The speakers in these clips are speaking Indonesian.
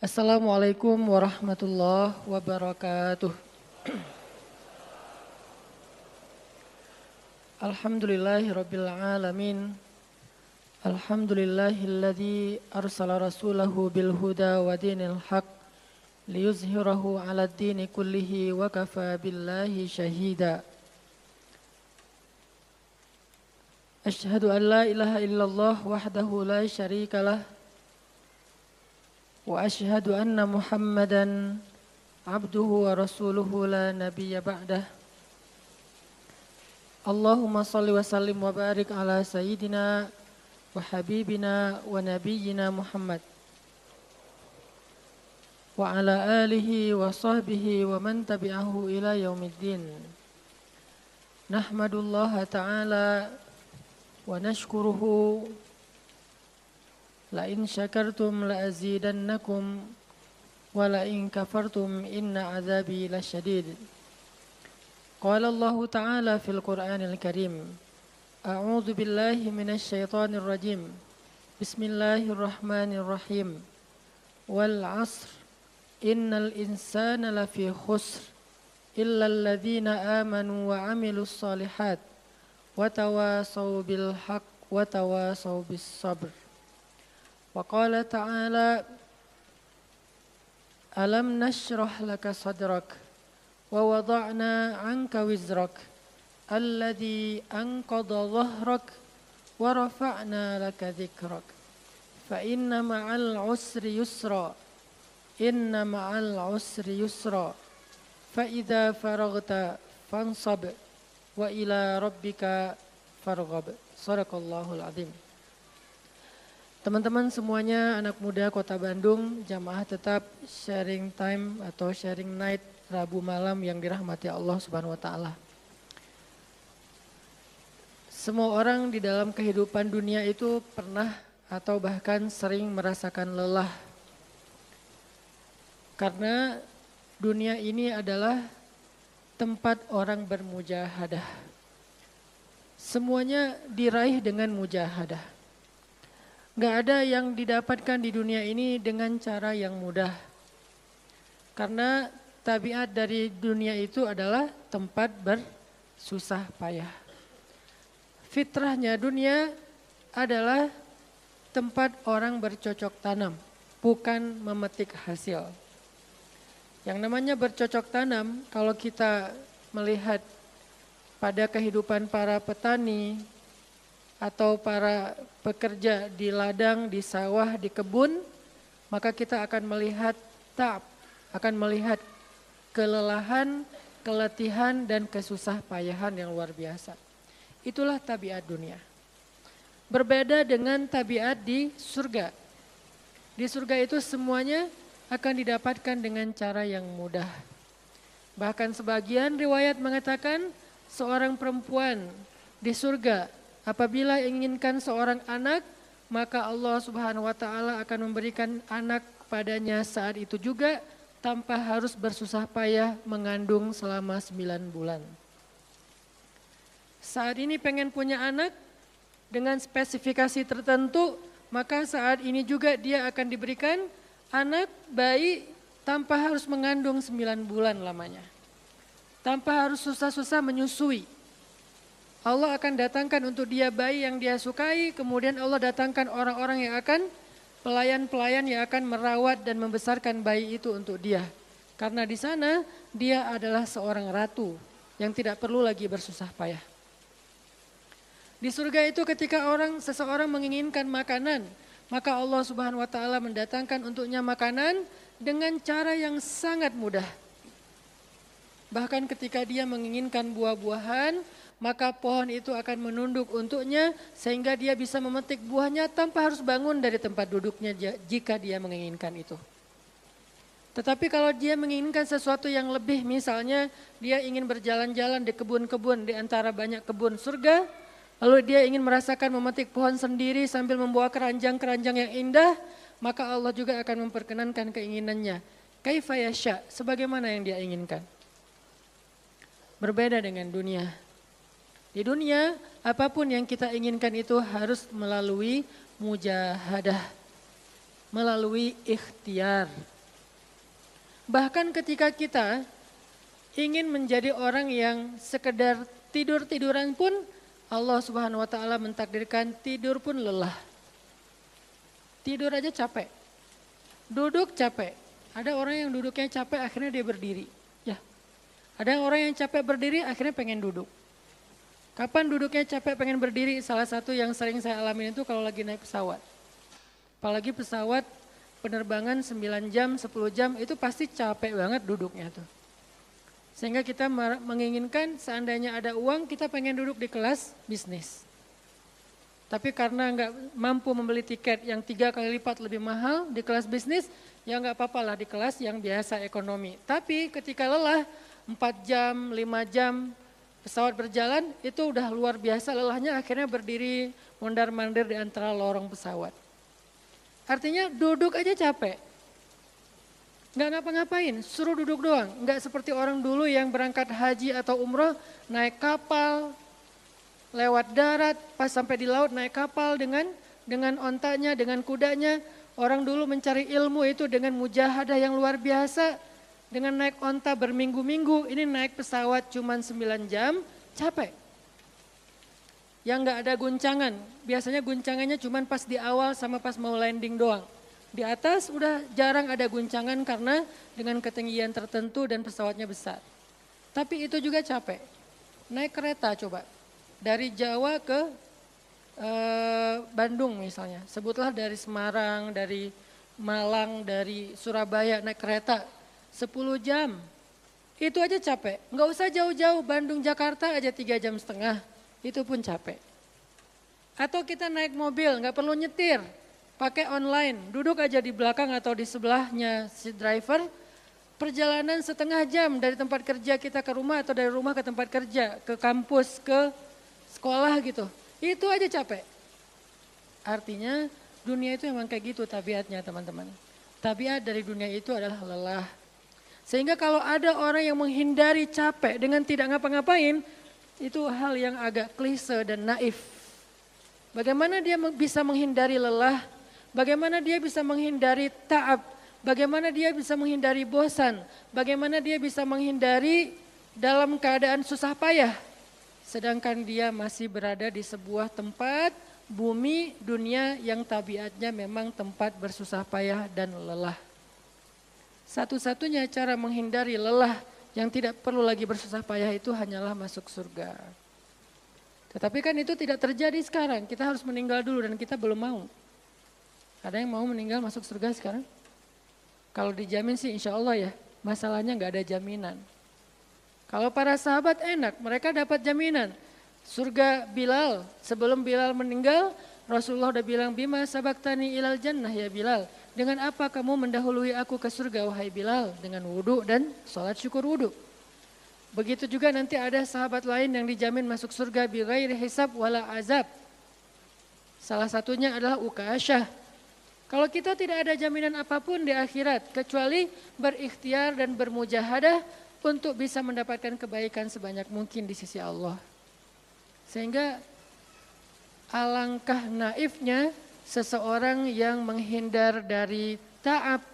Assalamualaikum warahmatullahi wabarakatuh. Alhamdulillahirabbil alamin. Alhamdulillahilladzi arsala rasulahu bil huda wa dinil haq liyuzhirahu 'alad dini kullihi wa kafa billahi syahida. Asyhadu an la ilaha illallah wahdahu la syarikalah wa asyhadu anna Muhammadan abduhu wa rasuluhu la nabiyya ba'dah. Allahumma salli wa sallim wa barik ala sayyidina wa habibina wa nabiyyina Muhammad wa ala alihi wa sahbihi wa man tabi'ahu ila yaumiddin. Nahmadullaha ta'ala wa nashkuruhu la in syakartum la azidannakum wa la in kafartum inna azabi lasyadid. Qala Allah Ta'ala fil Qur'anil Karim. A'udzu billahi minasy syaithanir rajim. Bismillahirrahmanirrahim. Wal 'asr innal insana lafi khusr illa alladhina amanu wa 'amilus shalihat wa tawasaw bil haqq wa tawasaw bis sabr. Wa qala ta'ala alam nashrah laka sadrak wa wada'na 'anka wizrak alladhi anqadha dhahrak wa rafa'na laka dhikrak fa inna ma'al 'usri yusra fa idza faraghta fansab wa ila rabbika farghab. Shadaqallahul azim. Teman-teman semuanya, anak muda Kota Bandung, jamaah tetap sharing time atau sharing night Rabu malam yang dirahmati Allah Subhanahu wa taala. Semua orang di dalam kehidupan dunia itu pernah atau bahkan sering merasakan lelah. Karena dunia ini adalah tempat orang bermujahadah. Semuanya diraih dengan mujahadah. Gak ada yang didapatkan di dunia ini dengan cara yang mudah. Karena tabiat dari dunia itu adalah tempat bersusah payah. Fitrahnya dunia adalah tempat orang bercocok tanam, bukan memetik hasil. Yang namanya bercocok tanam, kalau kita melihat pada kehidupan para petani atau para pekerja di ladang, di sawah, di kebun, maka kita akan melihat akan melihat kelelahan, keletihan, dan kesusah payahan yang luar biasa. Itulah tabiat dunia. Berbeda dengan tabiat di surga. Di surga itu semuanya akan didapatkan dengan cara yang mudah. Bahkan sebagian riwayat mengatakan seorang perempuan di surga apabila inginkan seorang anak, maka Allah Subhanahu wa taala akan memberikan anak padanya saat itu juga tanpa harus bersusah payah mengandung selama 9 bulan. Saat ini pengen punya anak dengan spesifikasi tertentu, maka saat ini juga dia akan diberikan anak bayi tanpa harus mengandung 9 bulan lamanya. Tanpa harus susah-susah menyusui. Allah akan datangkan untuk dia bayi yang dia sukai, kemudian Allah datangkan orang-orang yang akan pelayan-pelayan yang akan merawat dan membesarkan bayi itu untuk dia. Karena di sana dia adalah seorang ratu yang tidak perlu lagi bersusah payah. Di surga itu ketika seseorang menginginkan makanan, maka Allah Subhanahu wa taala mendatangkan untuknya makanan dengan cara yang sangat mudah. Bahkan ketika dia menginginkan buah-buahan, maka pohon itu akan menunduk untuknya sehingga dia bisa memetik buahnya tanpa harus bangun dari tempat duduknya jika dia menginginkan itu. Tetapi kalau dia menginginkan sesuatu yang lebih, misalnya dia ingin berjalan-jalan di kebun-kebun di antara banyak kebun surga, lalu dia ingin merasakan memetik pohon sendiri sambil membawa keranjang-keranjang yang indah, maka Allah juga akan memperkenankan keinginannya. Kaifa yasha, sebagaimana yang dia inginkan. Berbeda dengan dunia. Di dunia, apapun yang kita inginkan itu harus melalui mujahadah, melalui ikhtiar, Bahkan ketika kita ingin menjadi orang yang sekedar tidur-tiduran pun, Allah Subhanahu wa taala mentakdirkan tidur pun lelah. Tidur aja capek. Duduk capek. Ada orang yang duduknya capek akhirnya dia berdiri. Ya. Ada orang yang capek berdiri akhirnya pengen duduk. Kapan duduknya capek pengen berdiri? Salah satu yang sering saya alami itu kalau lagi naik pesawat. Apalagi pesawat penerbangan 9 jam, 10 jam itu pasti capek banget duduknya tuh. Sehingga kita menginginkan seandainya ada uang kita pengen duduk di kelas bisnis. Tapi karena nggak mampu membeli tiket yang 3 kali lipat lebih mahal di kelas bisnis, ya nggak apa-apa lah di kelas yang biasa ekonomi. Tapi ketika lelah 4 jam, 5 jam pesawat berjalan itu udah luar biasa lelahnya akhirnya berdiri mondar-mandir di antara lorong pesawat. Artinya duduk aja capek. Nggak ngapa-ngapain, suruh duduk doang. Nggak seperti orang dulu yang berangkat haji atau umroh, naik kapal, lewat darat, pas sampai di laut naik kapal dengan ontanya, dengan kudanya. Orang dulu mencari ilmu itu dengan mujahadah yang luar biasa. Dengan naik onta berminggu-minggu, ini naik pesawat cuma 9 jam, capek. Yang nggak ada guncangan, biasanya guncangannya cuma pas di awal sama pas mau landing doang. Di atas udah jarang ada guncangan karena dengan ketinggian tertentu dan pesawatnya besar. Tapi itu juga capek. Naik kereta coba, dari Jawa ke Bandung misalnya. Sebutlah dari Semarang, dari Malang, dari Surabaya naik kereta 10 jam. Itu aja capek. Nggak usah jauh-jauh, Bandung Jakarta aja 3,5 jam. Itu pun capek. Atau kita naik mobil, nggak perlu nyetir. Pakai online, duduk aja di belakang atau di sebelahnya si driver, perjalanan setengah jam dari tempat kerja kita ke rumah atau dari rumah ke tempat kerja, ke kampus, ke sekolah gitu. Itu aja capek. Artinya dunia itu emang kayak gitu tabiatnya teman-teman. Tabiat dari dunia itu adalah lelah. Sehingga kalau ada orang yang menghindari capek dengan tidak ngapa-ngapain, itu hal yang agak klise dan naif. Bagaimana dia bisa menghindari lelah? Bagaimana dia bisa menghindari ta'ab? Bagaimana dia bisa menghindari bosan? Bagaimana dia bisa menghindari dalam keadaan susah payah? Sedangkan dia masih berada di sebuah tempat, bumi, dunia yang tabiatnya memang tempat bersusah payah dan lelah. Satu-satunya cara menghindari lelah yang tidak perlu lagi bersusah payah itu hanyalah masuk surga. Tetapi kan itu tidak terjadi sekarang, kita harus meninggal dulu dan kita belum mau. Ada yang mau meninggal masuk surga sekarang? Kalau dijamin sih insya Allah ya, masalahnya nggak ada jaminan. Kalau para sahabat enak, mereka dapat jaminan. Surga Bilal, sebelum Bilal meninggal, Rasulullah udah bilang, Bima sabaktani ilal jannah ya Bilal. Dengan apa kamu mendahului aku ke surga wahai Bilal? Dengan wudhu dan sholat syukur wudhu. Begitu juga nanti ada sahabat lain yang dijamin masuk surga bighairi hisab wala azab. Salah satunya adalah Ukasyah. Kalau kita tidak ada jaminan apapun di akhirat kecuali berikhtiar dan bermujahadah untuk bisa mendapatkan kebaikan sebanyak mungkin di sisi Allah. Sehingga alangkah naifnya seseorang yang menghindar dari ta'ab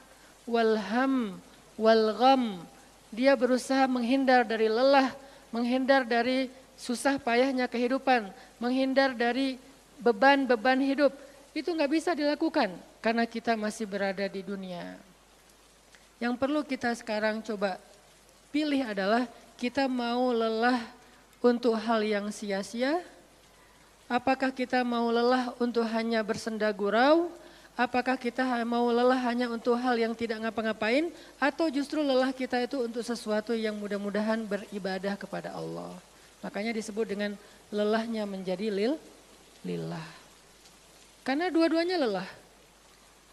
wal ham wal gham. Dia berusaha menghindar dari lelah, menghindar dari susah payahnya kehidupan, menghindar dari beban-beban hidup. Itu nggak bisa dilakukan karena kita masih berada di dunia. Yang perlu kita sekarang coba pilih adalah kita mau lelah untuk hal yang sia-sia. Apakah kita mau lelah untuk hanya bersenda gurau? Apakah kita mau lelah hanya untuk hal yang tidak ngapa-ngapain? Atau justru lelah kita itu untuk sesuatu yang mudah-mudahan beribadah kepada Allah. Makanya disebut dengan lelahnya menjadi lillah. Karena dua-duanya lelah.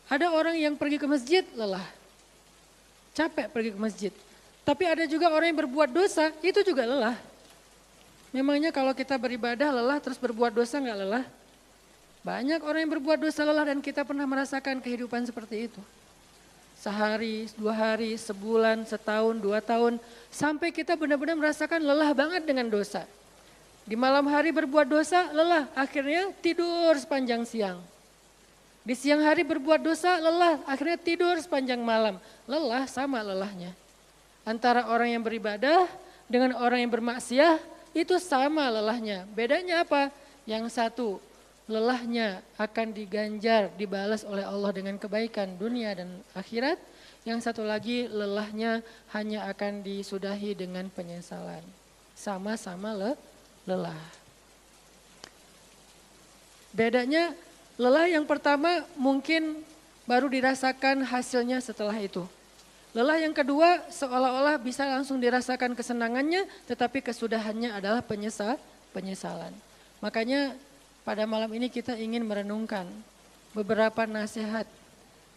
Ada orang yang pergi ke masjid lelah. Capek pergi ke masjid. Tapi ada juga orang yang berbuat dosa, itu juga lelah. Memangnya kalau kita beribadah lelah terus berbuat dosa enggak lelah? Banyak orang yang berbuat dosa lelah dan kita pernah merasakan kehidupan seperti itu. Sehari, 2 hari, sebulan, setahun, 2 tahun. Sampai kita benar-benar merasakan lelah banget dengan dosa. Di malam hari berbuat dosa lelah, akhirnya tidur sepanjang siang. Di siang hari berbuat dosa, lelah, akhirnya tidur sepanjang malam. Lelah sama lelahnya. Antara orang yang beribadah dengan orang yang bermaksiat itu sama lelahnya. Bedanya apa? Yang satu, lelahnya akan diganjar, dibalas oleh Allah dengan kebaikan dunia dan akhirat. Yang satu lagi, lelahnya hanya akan disudahi dengan penyesalan. Sama-sama lelah. Bedanya, lelah yang pertama mungkin baru dirasakan hasilnya setelah itu. Lelah yang kedua seolah-olah bisa langsung dirasakan kesenangannya, tetapi kesudahannya adalah penyesalan. Makanya pada malam ini kita ingin merenungkan beberapa nasihat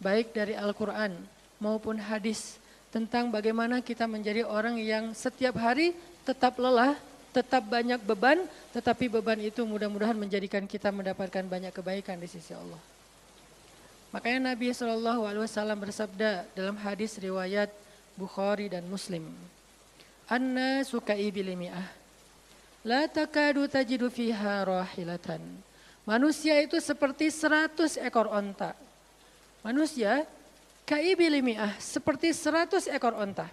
baik dari Al-Quran maupun hadis tentang bagaimana kita menjadi orang yang setiap hari tetap lelah, tetap banyak beban, tetapi beban itu mudah-mudahan menjadikan kita mendapatkan banyak kebaikan di sisi Allah. Makanya Nabi SAW bersabda dalam hadis riwayat Bukhari dan Muslim, "An-nasu ka'ibili mi'ah, la takadu tajidu fiha rahilatan." Manusia itu seperti 100 ekor onta. Manusia ka'ibili mi'ah, seperti 100 ekor onta.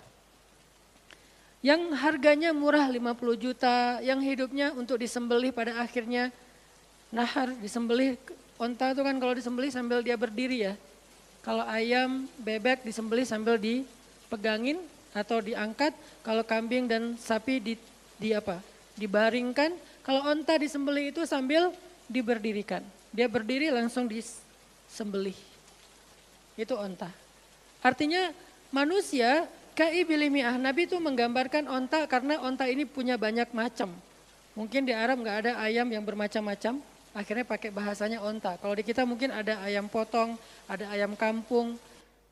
Yang harganya murah 50 juta, yang hidupnya untuk disembelih pada akhirnya nahar, disembelih. Onta itu kan kalau disembelih sambil dia berdiri ya. Kalau ayam, bebek disembelih sambil dipegangin atau diangkat. Kalau kambing dan sapi dibaringkan. Kalau onta disembelih itu sambil diberdirikan. Dia berdiri langsung disembelih. Itu onta. Artinya manusia ka'ibili mi'ah. Nabi itu menggambarkan onta karena onta ini punya banyak macam. Mungkin di Arab nggak ada ayam yang bermacam-macam. Akhirnya pakai bahasanya onta. Kalau di kita mungkin ada ayam potong, ada ayam kampung,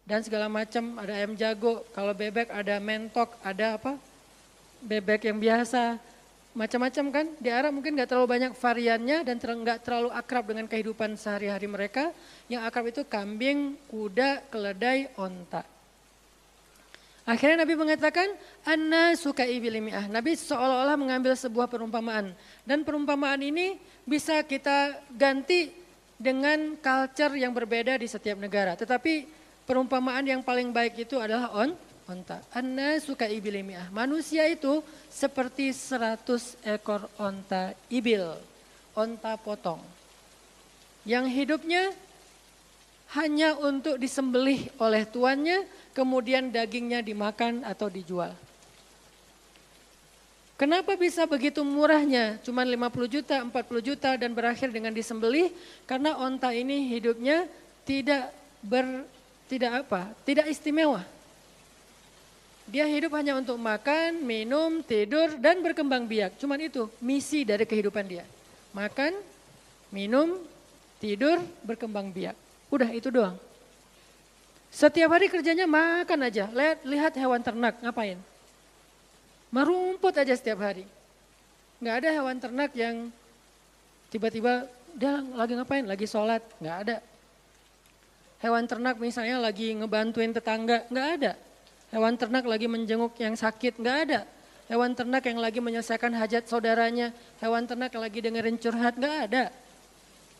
dan segala macam, ada ayam jago. Kalau bebek ada mentok, ada bebek yang biasa, macam-macam kan. Di Arab mungkin gak terlalu banyak variannya dan gak terlalu akrab dengan kehidupan sehari-hari mereka. Yang akrab itu kambing, kuda, keledai, onta. Akhirnya Nabi mengatakan, "An-nasu ka'ibili mi'ah." Nabi seolah-olah mengambil sebuah perumpamaan. Dan perumpamaan ini bisa kita ganti dengan culture yang berbeda di setiap negara. Tetapi perumpamaan yang paling baik itu adalah onta. An-nasu ka'ibili mi'ah. Manusia itu seperti 100 ekor onta ibil. Onta potong. Yang hidupnya hanya untuk disembelih oleh tuannya, kemudian dagingnya dimakan atau dijual. Kenapa bisa begitu murahnya? Cuma 50 juta, 40 juta dan berakhir dengan disembelih? Karena onta ini hidupnya tidak istimewa. Dia hidup hanya untuk makan, minum, tidur dan berkembang biak. Cuman itu misi dari kehidupan dia. Makan, minum, tidur, berkembang biak. Udah itu doang. Setiap hari kerjanya makan aja. Lihat hewan ternak ngapain? Merumput aja setiap hari. Nggak ada hewan ternak yang tiba-tiba dia lagi ngapain? Lagi sholat. Nggak ada. Hewan ternak misalnya lagi ngebantuin tetangga. Nggak ada. Hewan ternak lagi menjenguk yang sakit. Nggak ada. Hewan ternak yang lagi menyelesaikan hajat saudaranya. Hewan ternak yang lagi dengerin curhat. Nggak ada.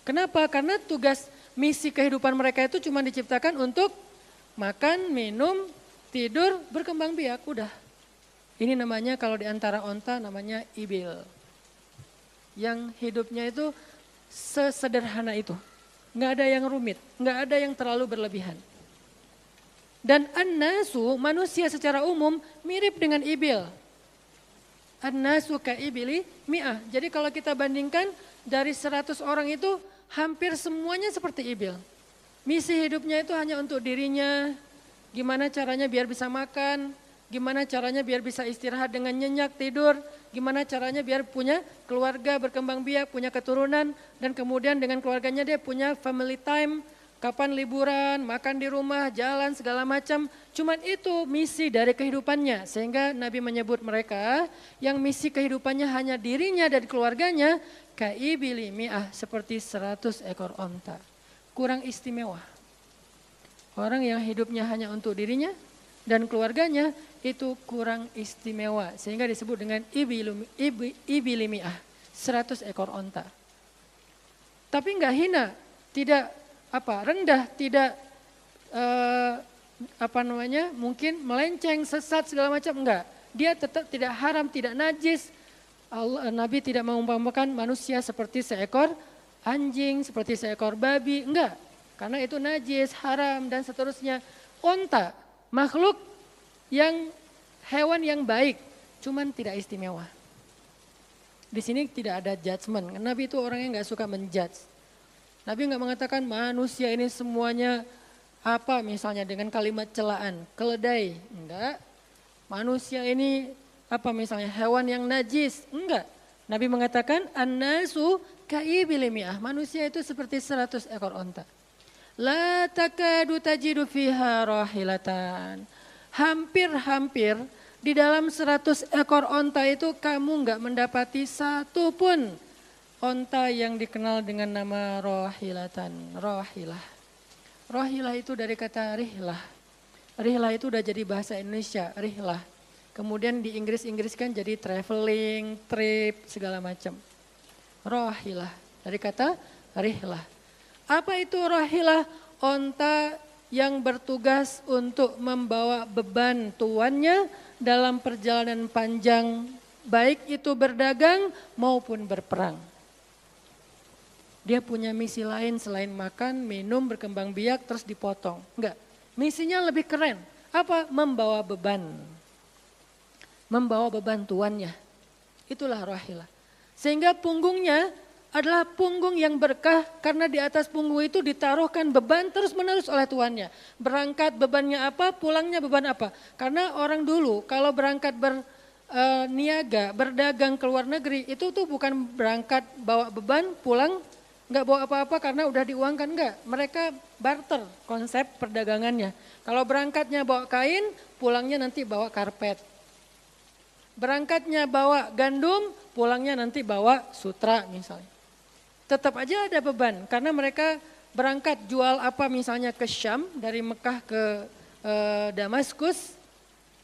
Kenapa? Karena tugas misi kehidupan mereka itu cuma diciptakan untuk makan, minum, tidur, berkembang biak, udah. Ini namanya kalau di antara onta namanya ibil. Yang hidupnya itu sesederhana itu. Nggak ada yang rumit, nggak ada yang terlalu berlebihan. Dan an-nasu, manusia secara umum mirip dengan ibil. An-nasu ka'ibili mi'ah. Jadi kalau kita bandingkan dari 100 orang itu hampir semuanya seperti ibil. Misi hidupnya itu hanya untuk dirinya, gimana caranya biar bisa makan, gimana caranya biar bisa istirahat dengan nyenyak, tidur, gimana caranya biar punya keluarga, berkembang biak, punya keturunan, dan kemudian dengan keluarganya dia punya family time, kapan liburan, makan di rumah, jalan, segala macam. Cuman itu misi dari kehidupannya, sehingga Nabi menyebut mereka yang misi kehidupannya hanya dirinya dan keluarganya, ka'ibili mi'ah, seperti 100 ekor onta. Kurang istimewa. Orang yang hidupnya hanya untuk dirinya dan keluarganya itu kurang istimewa. Sehingga disebut dengan ibili mi'ah, 100 ekor onta. Tapi enggak hina, tidak rendah, tidak mungkin melenceng, sesat segala macam, enggak. Dia tetap tidak haram, tidak najis. Nabi tidak mengumpamakan manusia seperti seekor anjing, seperti seekor babi, enggak. Karena itu najis, haram dan seterusnya. Onta, makhluk yang hewan yang baik, cuman tidak istimewa. Di sini tidak ada judgement. Nabi itu orangnya enggak suka menjudge. Nabi enggak mengatakan manusia ini semuanya misalnya dengan kalimat celaan, keledai, enggak. Manusia ini misalnya hewan yang najis, enggak. Nabi mengatakan an-nasu kaibilimiah, manusia itu seperti 100 ekor onta. La takadu tajidu fiha rahilatan. Hampir di dalam 100 ekor onta itu kamu enggak mendapati satu pun onta yang dikenal dengan nama rahilatan, rahilah. Rahilah itu dari kata rihlah. Rihlah itu udah jadi bahasa Indonesia, rihlah. Kemudian di Inggris-Inggriskan jadi traveling, trip, segala macam. Rahilah, dari kata rihlah. Apa itu rahilah? Onta yang bertugas untuk membawa beban tuannya dalam perjalanan panjang, baik itu berdagang maupun berperang. Dia punya misi lain selain makan, minum, berkembang biak, terus dipotong. Enggak, misinya lebih keren. Apa? Membawa beban. Membawa beban tuannya. Itulah rahilah. Sehingga punggungnya adalah punggung yang berkah karena di atas punggung itu ditaruhkan beban terus menerus oleh tuannya. Berangkat bebannya apa, pulangnya beban apa. Karena orang dulu kalau berangkat berniaga, berdagang ke luar negeri itu tuh bukan berangkat bawa beban, pulang nggak bawa apa-apa karena udah diuangkan, enggak. Mereka barter konsep perdagangannya. Kalau berangkatnya bawa kain, pulangnya nanti bawa karpet. Berangkatnya bawa gandum, pulangnya nanti bawa sutra misalnya. Tetap aja ada beban karena mereka berangkat jual apa misalnya ke Syam, dari Mekah ke Damaskus.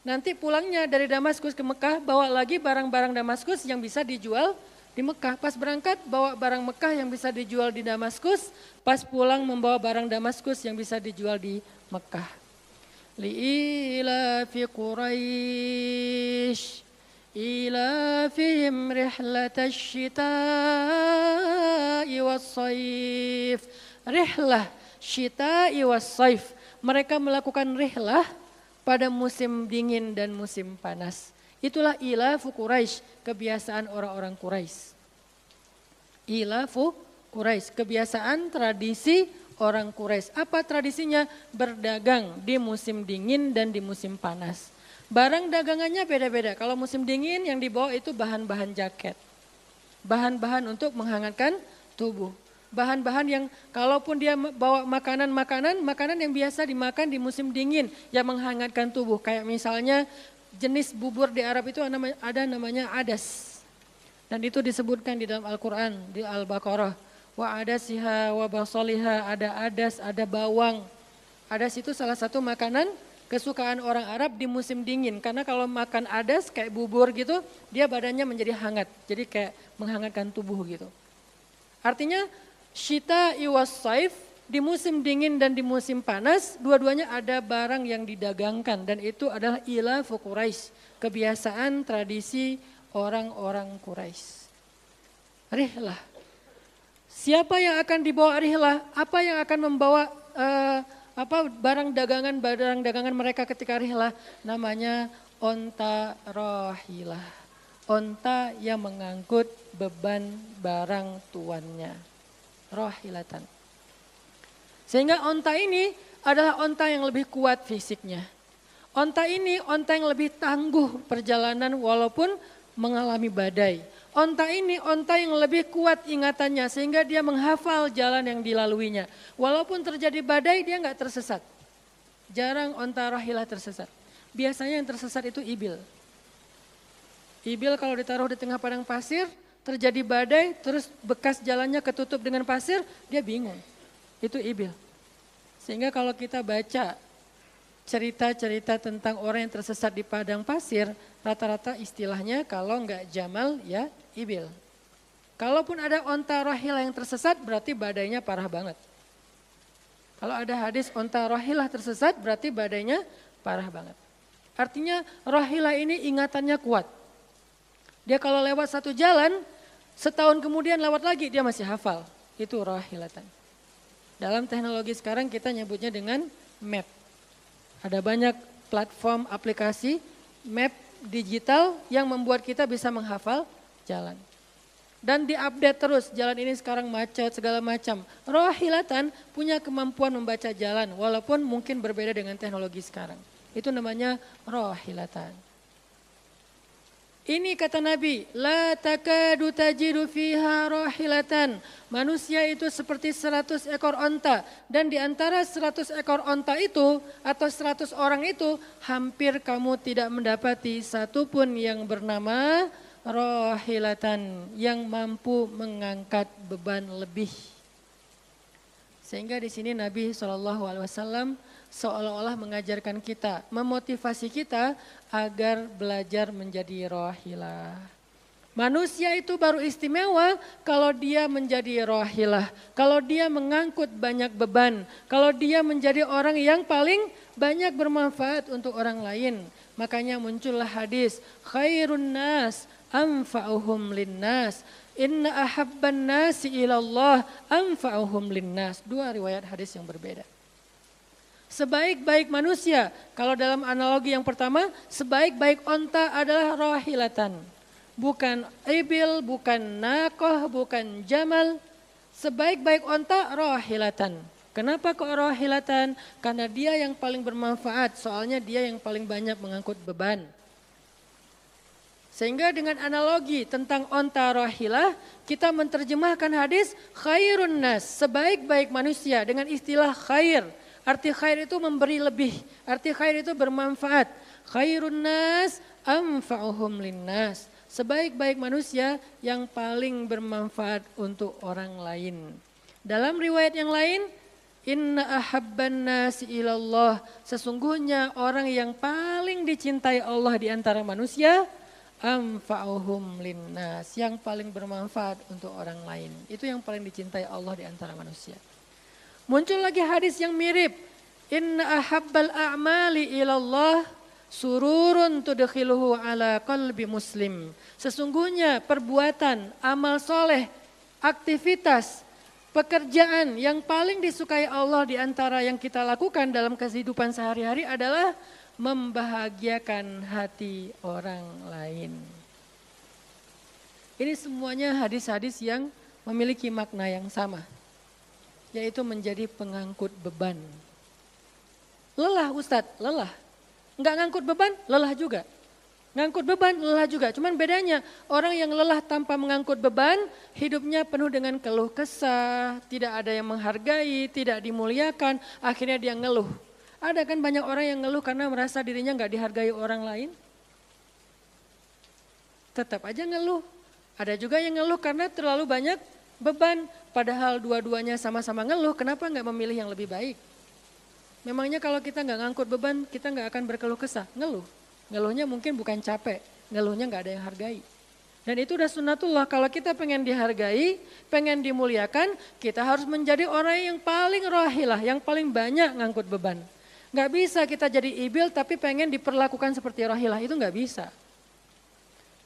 Nanti pulangnya dari Damaskus ke Mekah bawa lagi barang-barang Damaskus yang bisa dijual di Mekah. Pas berangkat bawa barang Mekah yang bisa dijual di Damaskus, pas pulang membawa barang Damaskus yang bisa dijual di Mekah. Li'ilafi Quraisy إيلافهم رحلة الشتاء والصيف. Rihlah syita'i wassaif. Mereka melakukan rihlah pada musim dingin dan musim panas. Itulah ilafu Quraisy, kebiasaan orang-orang Quraisy. Ilafu Quraisy, kebiasaan tradisi orang Quraisy. Apa tradisinya? Berdagang di musim dingin dan di musim panas. Barang dagangannya beda-beda. Kalau musim dingin yang dibawa itu bahan-bahan jaket. Bahan-bahan untuk menghangatkan tubuh. Bahan-bahan yang kalaupun dia bawa makanan yang biasa dimakan di musim dingin yang menghangatkan tubuh. Kayak misalnya jenis bubur di Arab itu ada namanya adas. Dan itu disebutkan di dalam Al-Quran, di Al-Baqarah. Wa adasiha wa basaliha, ada adas, ada bawang. Adas itu salah satu makanan kesukaan orang Arab di musim dingin. Karena kalau makan adas kayak bubur gitu, dia badannya menjadi hangat. Jadi kayak menghangatkan tubuh gitu. Artinya syita iwas saif, di musim dingin dan di musim panas, dua-duanya ada barang yang didagangkan. Dan itu adalah ilafu Quraisy, kebiasaan tradisi orang-orang Quraisy. Rihlah. Siapa yang akan dibawa rihlah? Apa yang akan membawa barang dagangan mereka ketika rihlah? Namanya onta rahilah. Onta yang mengangkut beban barang tuannya. Rahilatan. Sehingga onta ini adalah onta yang lebih kuat fisiknya. Onta ini onta yang lebih tangguh perjalanan walaupun mengalami badai. Onta ini onta yang lebih kuat ingatannya sehingga dia menghafal jalan yang dilaluinya. Walaupun terjadi badai dia nggak tersesat. Jarang onta rahilah tersesat. Biasanya yang tersesat itu ibil. Ibil kalau ditaruh di tengah padang pasir, terjadi badai, terus bekas jalannya ketutup dengan pasir, dia bingung. Itu ibil. Sehingga kalau kita baca cerita-cerita tentang orang yang tersesat di padang pasir, rata-rata istilahnya kalau enggak jamal ya ibil. Kalaupun ada onta rahilah yang tersesat berarti badainya parah banget. Kalau ada hadis onta rohilah tersesat berarti badainya parah banget. Artinya rohilah ini ingatannya kuat. Dia kalau lewat satu jalan, setahun kemudian lewat lagi dia masih hafal. Itu rohilatan. Dalam teknologi sekarang kita nyebutnya dengan map. Ada banyak platform aplikasi map digital yang membuat kita bisa menghafal jalan. Dan diupdate terus, jalan ini sekarang macet segala macam. Rohilatan punya kemampuan membaca jalan walaupun mungkin berbeda dengan teknologi sekarang. Itu namanya rohilatan. Ini kata Nabi, la takadu tajidu fiha rohilatan. Manusia itu seperti 100 ekor onta. Dan di antara 100 ekor onta itu atau 100 orang itu hampir kamu tidak mendapati satupun yang bernama rohilatan yang mampu mengangkat beban lebih. Sehingga di sini Nabi SAW seolah-olah mengajarkan kita, memotivasi kita agar belajar menjadi rohilah. Manusia itu baru istimewa kalau dia menjadi rohilah, kalau dia mengangkut banyak beban, kalau dia menjadi orang yang paling banyak bermanfaat untuk orang lain. Makanya muncullah hadis, khairun nas anfa'uhum linnas, inna ahabban nasi ilallah anfa'uhum linnas. Dua riwayat hadis yang berbeda. Sebaik-baik manusia, kalau dalam analogi yang pertama, sebaik-baik onta adalah rohilatan. Bukan ibil, bukan nakoh, bukan jamal. Sebaik-baik onta rohilatan. Kenapa kok rohilatan? Karena dia yang paling bermanfaat, soalnya dia yang paling banyak mengangkut beban. Sehingga dengan analogi tentang onta rohilah, kita menerjemahkan hadis khairun nas, sebaik-baik manusia dengan istilah khair. Arti khair itu memberi lebih, arti khair itu bermanfaat. Khairun nas anfa'uhum linnas. Sebaik-baik manusia yang paling bermanfaat untuk orang lain. Dalam riwayat yang lain, inna ahabban nasi ilallah. Sesungguhnya orang yang paling dicintai Allah di antara manusia, anfa'uhum linnas. Yang paling bermanfaat untuk orang lain. Itu yang paling dicintai Allah di antara manusia. Muncul lagi hadis yang mirip. Inna ahabbal a'mali ilallah sururun tudkhiluhu ala qalbi muslim. Sesungguhnya perbuatan, amal soleh, aktivitas, pekerjaan yang paling disukai Allah di antara yang kita lakukan dalam kehidupan sehari-hari adalah membahagiakan hati orang lain. Ini semuanya hadis-hadis yang memiliki makna yang sama. Yaitu menjadi pengangkut beban. Lelah Ustadz, lelah. Enggak ngangkut beban, lelah juga. Ngangkut beban, lelah juga. Cuman bedanya orang yang lelah tanpa mengangkut beban, hidupnya penuh dengan keluh kesah, tidak ada yang menghargai, tidak dimuliakan, akhirnya dia ngeluh. Ada kan banyak orang yang ngeluh karena merasa dirinya enggak dihargai orang lain. Tetap aja ngeluh. Ada juga yang ngeluh karena terlalu banyak beban. Padahal dua-duanya sama-sama ngeluh, kenapa enggak memilih yang lebih baik? Memangnya kalau kita enggak ngangkut beban, kita enggak akan berkeluh kesah, ngeluh. Ngeluhnya mungkin bukan capek, ngeluhnya enggak ada yang hargai. Dan itu udah sunnatullah, kalau kita pengen dihargai, pengen dimuliakan, kita harus menjadi orang yang paling rohilah, yang paling banyak ngangkut beban. Enggak bisa kita jadi ibil tapi pengen diperlakukan seperti rohilah, itu enggak bisa.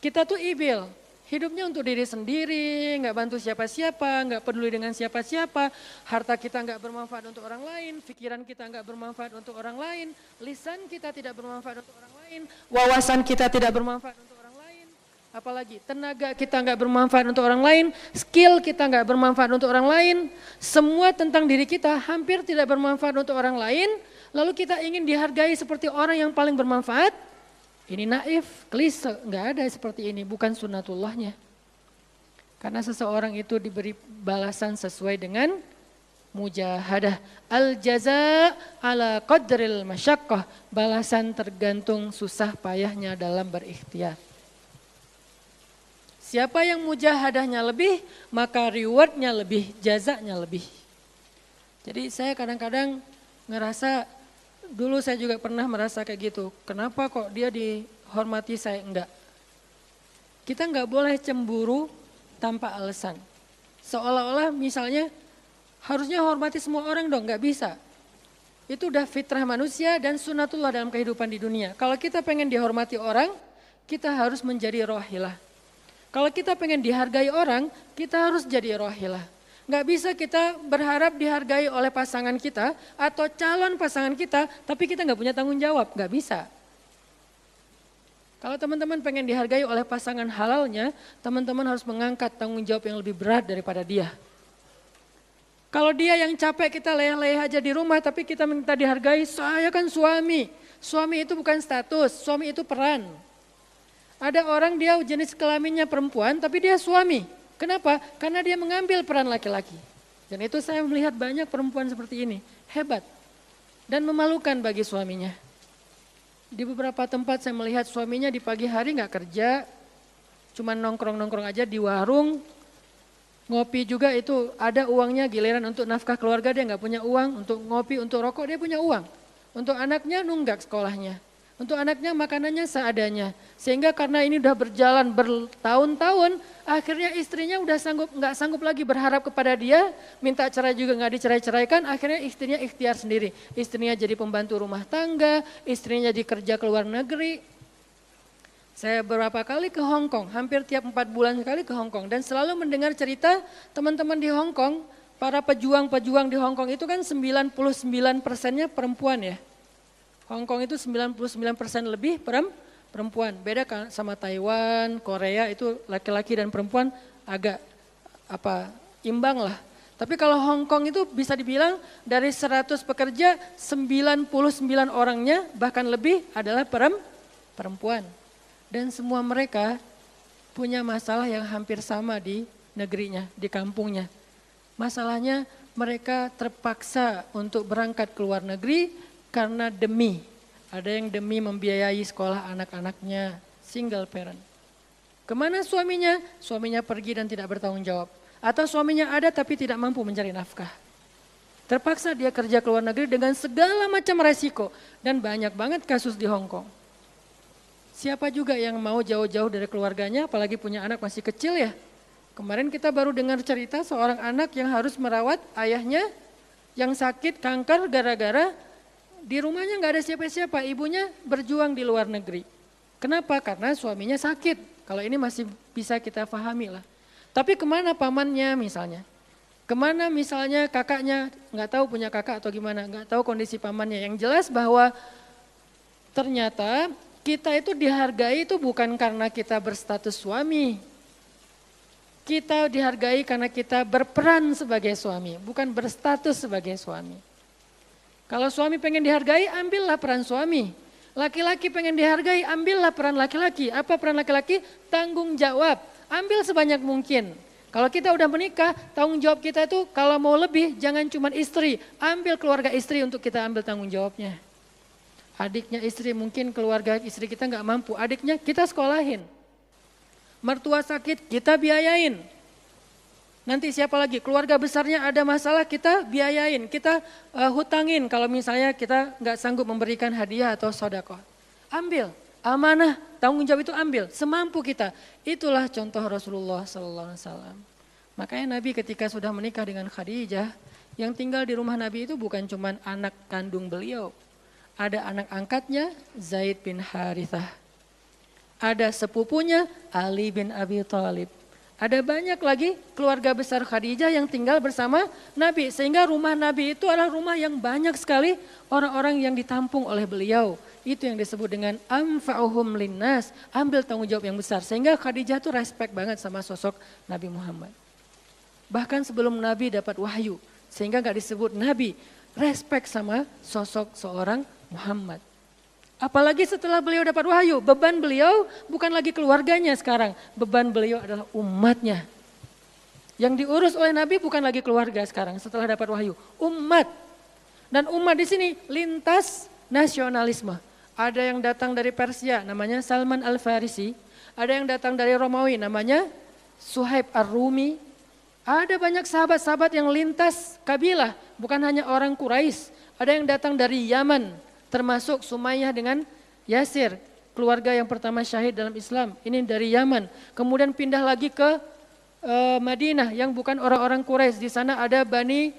Kita tuh ibil. Hidupnya untuk diri sendiri, nggak bantu siapa-siapa, nggak peduli dengan siapa-siapa, harta kita nggak bermanfaat untuk orang lain, pikiran kita nggak bermanfaat untuk orang lain, lisan kita tidak bermanfaat untuk orang lain, wawasan kita tidak bermanfaat untuk orang lain, apalagi tenaga kita nggak bermanfaat untuk orang lain, skill kita nggak bermanfaat untuk orang lain, semua tentang diri kita hampir tidak bermanfaat untuk orang lain, lalu kita ingin dihargai seperti orang yang paling bermanfaat. Ini naif, klise, enggak ada seperti ini, bukan sunnatullahnya. Karena seseorang itu diberi balasan sesuai dengan mujahadah. Al-jaza ala qadril masyaqqah, balasan tergantung susah payahnya dalam berikhtiar. Siapa yang mujahadahnya lebih, maka rewardnya lebih, jazanya lebih. Jadi saya kadang-kadang ngerasa, dulu saya juga pernah merasa kayak gitu. Kenapa kok dia dihormati saya enggak? Kita enggak boleh cemburu tanpa alasan. Seolah-olah misalnya harusnya hormati semua orang dong, enggak bisa. Itu udah fitrah manusia dan sunatullah dalam kehidupan di dunia. Kalau kita pengen dihormati orang, kita harus menjadi rohilah. Kalau kita pengen dihargai orang, kita harus jadi rohilah. Nggak bisa kita berharap dihargai oleh pasangan kita atau calon pasangan kita, tapi kita nggak punya tanggung jawab, nggak bisa. Kalau teman-teman pengen dihargai oleh pasangan halalnya, teman-teman harus mengangkat tanggung jawab yang lebih berat daripada dia. Kalau dia yang capek kita leyeh-leyeh aja di rumah, tapi kita minta dihargai, saya kan suami. Suami itu bukan status, suami itu peran. Ada orang dia jenis kelaminnya perempuan, tapi dia suami. Kenapa? Karena dia mengambil peran laki-laki. Dan itu saya melihat banyak perempuan seperti ini. Hebat. Dan memalukan bagi suaminya. Di beberapa tempat saya melihat suaminya di pagi hari gak kerja. Cuma nongkrong-nongkrong aja di warung. Ngopi juga itu ada uangnya, giliran untuk nafkah keluarga dia gak punya uang. Untuk ngopi, untuk rokok dia punya uang. Untuk anaknya nunggak sekolahnya. Untuk anaknya makanannya seadanya. Sehingga karena ini udah berjalan bertahun-tahun, akhirnya istrinya udah nggak sanggup lagi berharap kepada dia, minta cerai juga nggak dicerai-ceraikan, akhirnya istrinya ikhtiar sendiri. Istrinya jadi pembantu rumah tangga, istrinya jadi kerja ke luar negeri. Saya beberapa kali ke Hong Kong, hampir tiap 4 bulan sekali ke Hong Kong. Dan selalu mendengar cerita teman-teman di Hong Kong, para pejuang-pejuang di Hong Kong itu kan 99%-nya perempuan ya. Hong Kong itu 99% lebih perempuan. Beda kan sama Taiwan, Korea itu laki-laki dan perempuan agak imbang lah. Tapi kalau Hong Kong itu bisa dibilang dari 100 pekerja 99 orangnya bahkan lebih adalah perempuan. Dan semua mereka punya masalah yang hampir sama di negerinya, di kampungnya. Masalahnya mereka terpaksa untuk berangkat ke luar negeri karena ada yang demi membiayai sekolah anak-anaknya, single parent. Kemana suaminya? Suaminya pergi dan tidak bertanggung jawab. Atau suaminya ada tapi tidak mampu mencari nafkah. Terpaksa dia kerja ke luar negeri dengan segala macam resiko. Dan banyak banget kasus di Hong Kong. Siapa juga yang mau jauh-jauh dari keluarganya, apalagi punya anak masih kecil ya. Kemarin kita baru dengar cerita seorang anak yang harus merawat ayahnya yang sakit kanker gara-gara di rumahnya nggak ada siapa-siapa, ibunya berjuang di luar negeri. Kenapa? Karena suaminya sakit. Kalau ini masih bisa kita pahami lah. Tapi kemana pamannya misalnya? Kemana misalnya kakaknya, nggak tahu punya kakak atau gimana, nggak tahu kondisi pamannya. Yang jelas bahwa ternyata kita itu dihargai itu bukan karena kita berstatus suami. Kita dihargai karena kita berperan sebagai suami, bukan berstatus sebagai suami. Kalau suami pengen dihargai, ambillah peran suami. Laki-laki pengen dihargai, ambillah peran laki-laki. Apa peran laki-laki? Tanggung jawab. Ambil sebanyak mungkin. Kalau kita udah menikah, tanggung jawab kita itu kalau mau lebih, jangan cuma istri. Ambil keluarga istri untuk kita ambil tanggung jawabnya. Adiknya istri, mungkin keluarga istri kita nggak mampu. Adiknya kita sekolahin. Mertua sakit, kita biayain. Nanti siapa lagi? Keluarga besarnya ada masalah, kita biayain, kita hutangin kalau misalnya kita nggak sanggup memberikan hadiah atau sedekah. Ambil, amanah, tanggung jawab itu ambil, semampu kita. Itulah contoh Rasulullah SAW. Makanya Nabi ketika sudah menikah dengan Khadijah, yang tinggal di rumah Nabi itu bukan cuma anak kandung beliau. Ada anak angkatnya Zaid bin Harithah. Ada sepupunya Ali bin Abi Thalib. Ada banyak lagi keluarga besar Khadijah yang tinggal bersama Nabi. Sehingga rumah Nabi itu adalah rumah yang banyak sekali orang-orang yang ditampung oleh beliau. Itu yang disebut dengan amfa'uhum linnas, ambil tanggung jawab yang besar. Sehingga Khadijah tuh respect banget sama sosok Nabi Muhammad. Bahkan sebelum Nabi dapat wahyu, sehingga gak disebut Nabi, respect sama sosok seorang Muhammad. Apalagi setelah beliau dapat wahyu, beban beliau bukan lagi keluarganya sekarang. Beban beliau adalah umatnya. Yang diurus oleh Nabi bukan lagi keluarga sekarang setelah dapat wahyu. Umat. Dan umat di sini lintas nasionalisme. Ada yang datang dari Persia namanya Salman Al-Farisi. Ada yang datang dari Romawi namanya Suhaib Ar-Rumi. Ada banyak sahabat-sahabat yang lintas kabilah. Bukan hanya orang Quraisy. Ada yang datang dari Yaman. Termasuk Sumayyah dengan Yasir, keluarga yang pertama syahid dalam Islam. Ini dari Yaman. Kemudian pindah lagi ke Madinah yang bukan orang-orang Quraisy. Di sana ada Bani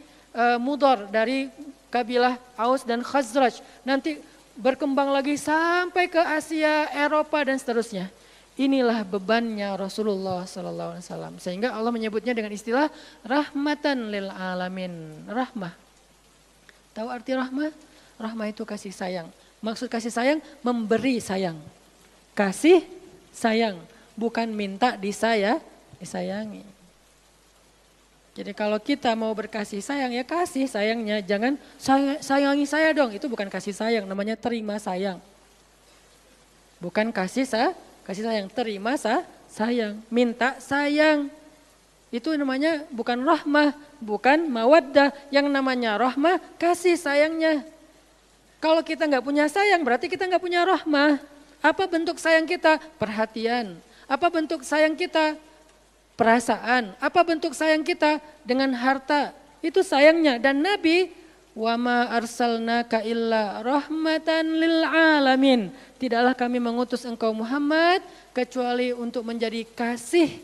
Mudhar dari kabilah Aus dan Khazraj. Nanti berkembang lagi sampai ke Asia, Eropa dan seterusnya. Inilah bebannya Rasulullah SAW. Sehingga Allah menyebutnya dengan istilah rahmatan lil alamin. Rahmah. Tahu arti rahmah? Rahmah itu kasih sayang. Maksud kasih sayang, memberi sayang. Kasih sayang, bukan minta disayangi. Jadi kalau kita mau berkasih sayang, ya kasih sayangnya. Jangan sayangi saya dong, itu bukan kasih sayang, namanya terima sayang. Bukan kasih sayang, terima sayang, minta sayang. Itu namanya bukan rahmah, bukan mawaddah. Yang namanya rahmah, kasih sayangnya. Kalau kita nggak punya sayang, berarti kita nggak punya rahmah. Apa bentuk sayang kita? Perhatian. Apa bentuk sayang kita? Perasaan. Apa bentuk sayang kita? Dengan harta. Itu sayangnya. Dan Nabi, wama arsalnaka illa rahmatan lil alamin. Tidaklah kami mengutus engkau Muhammad kecuali untuk menjadi kasih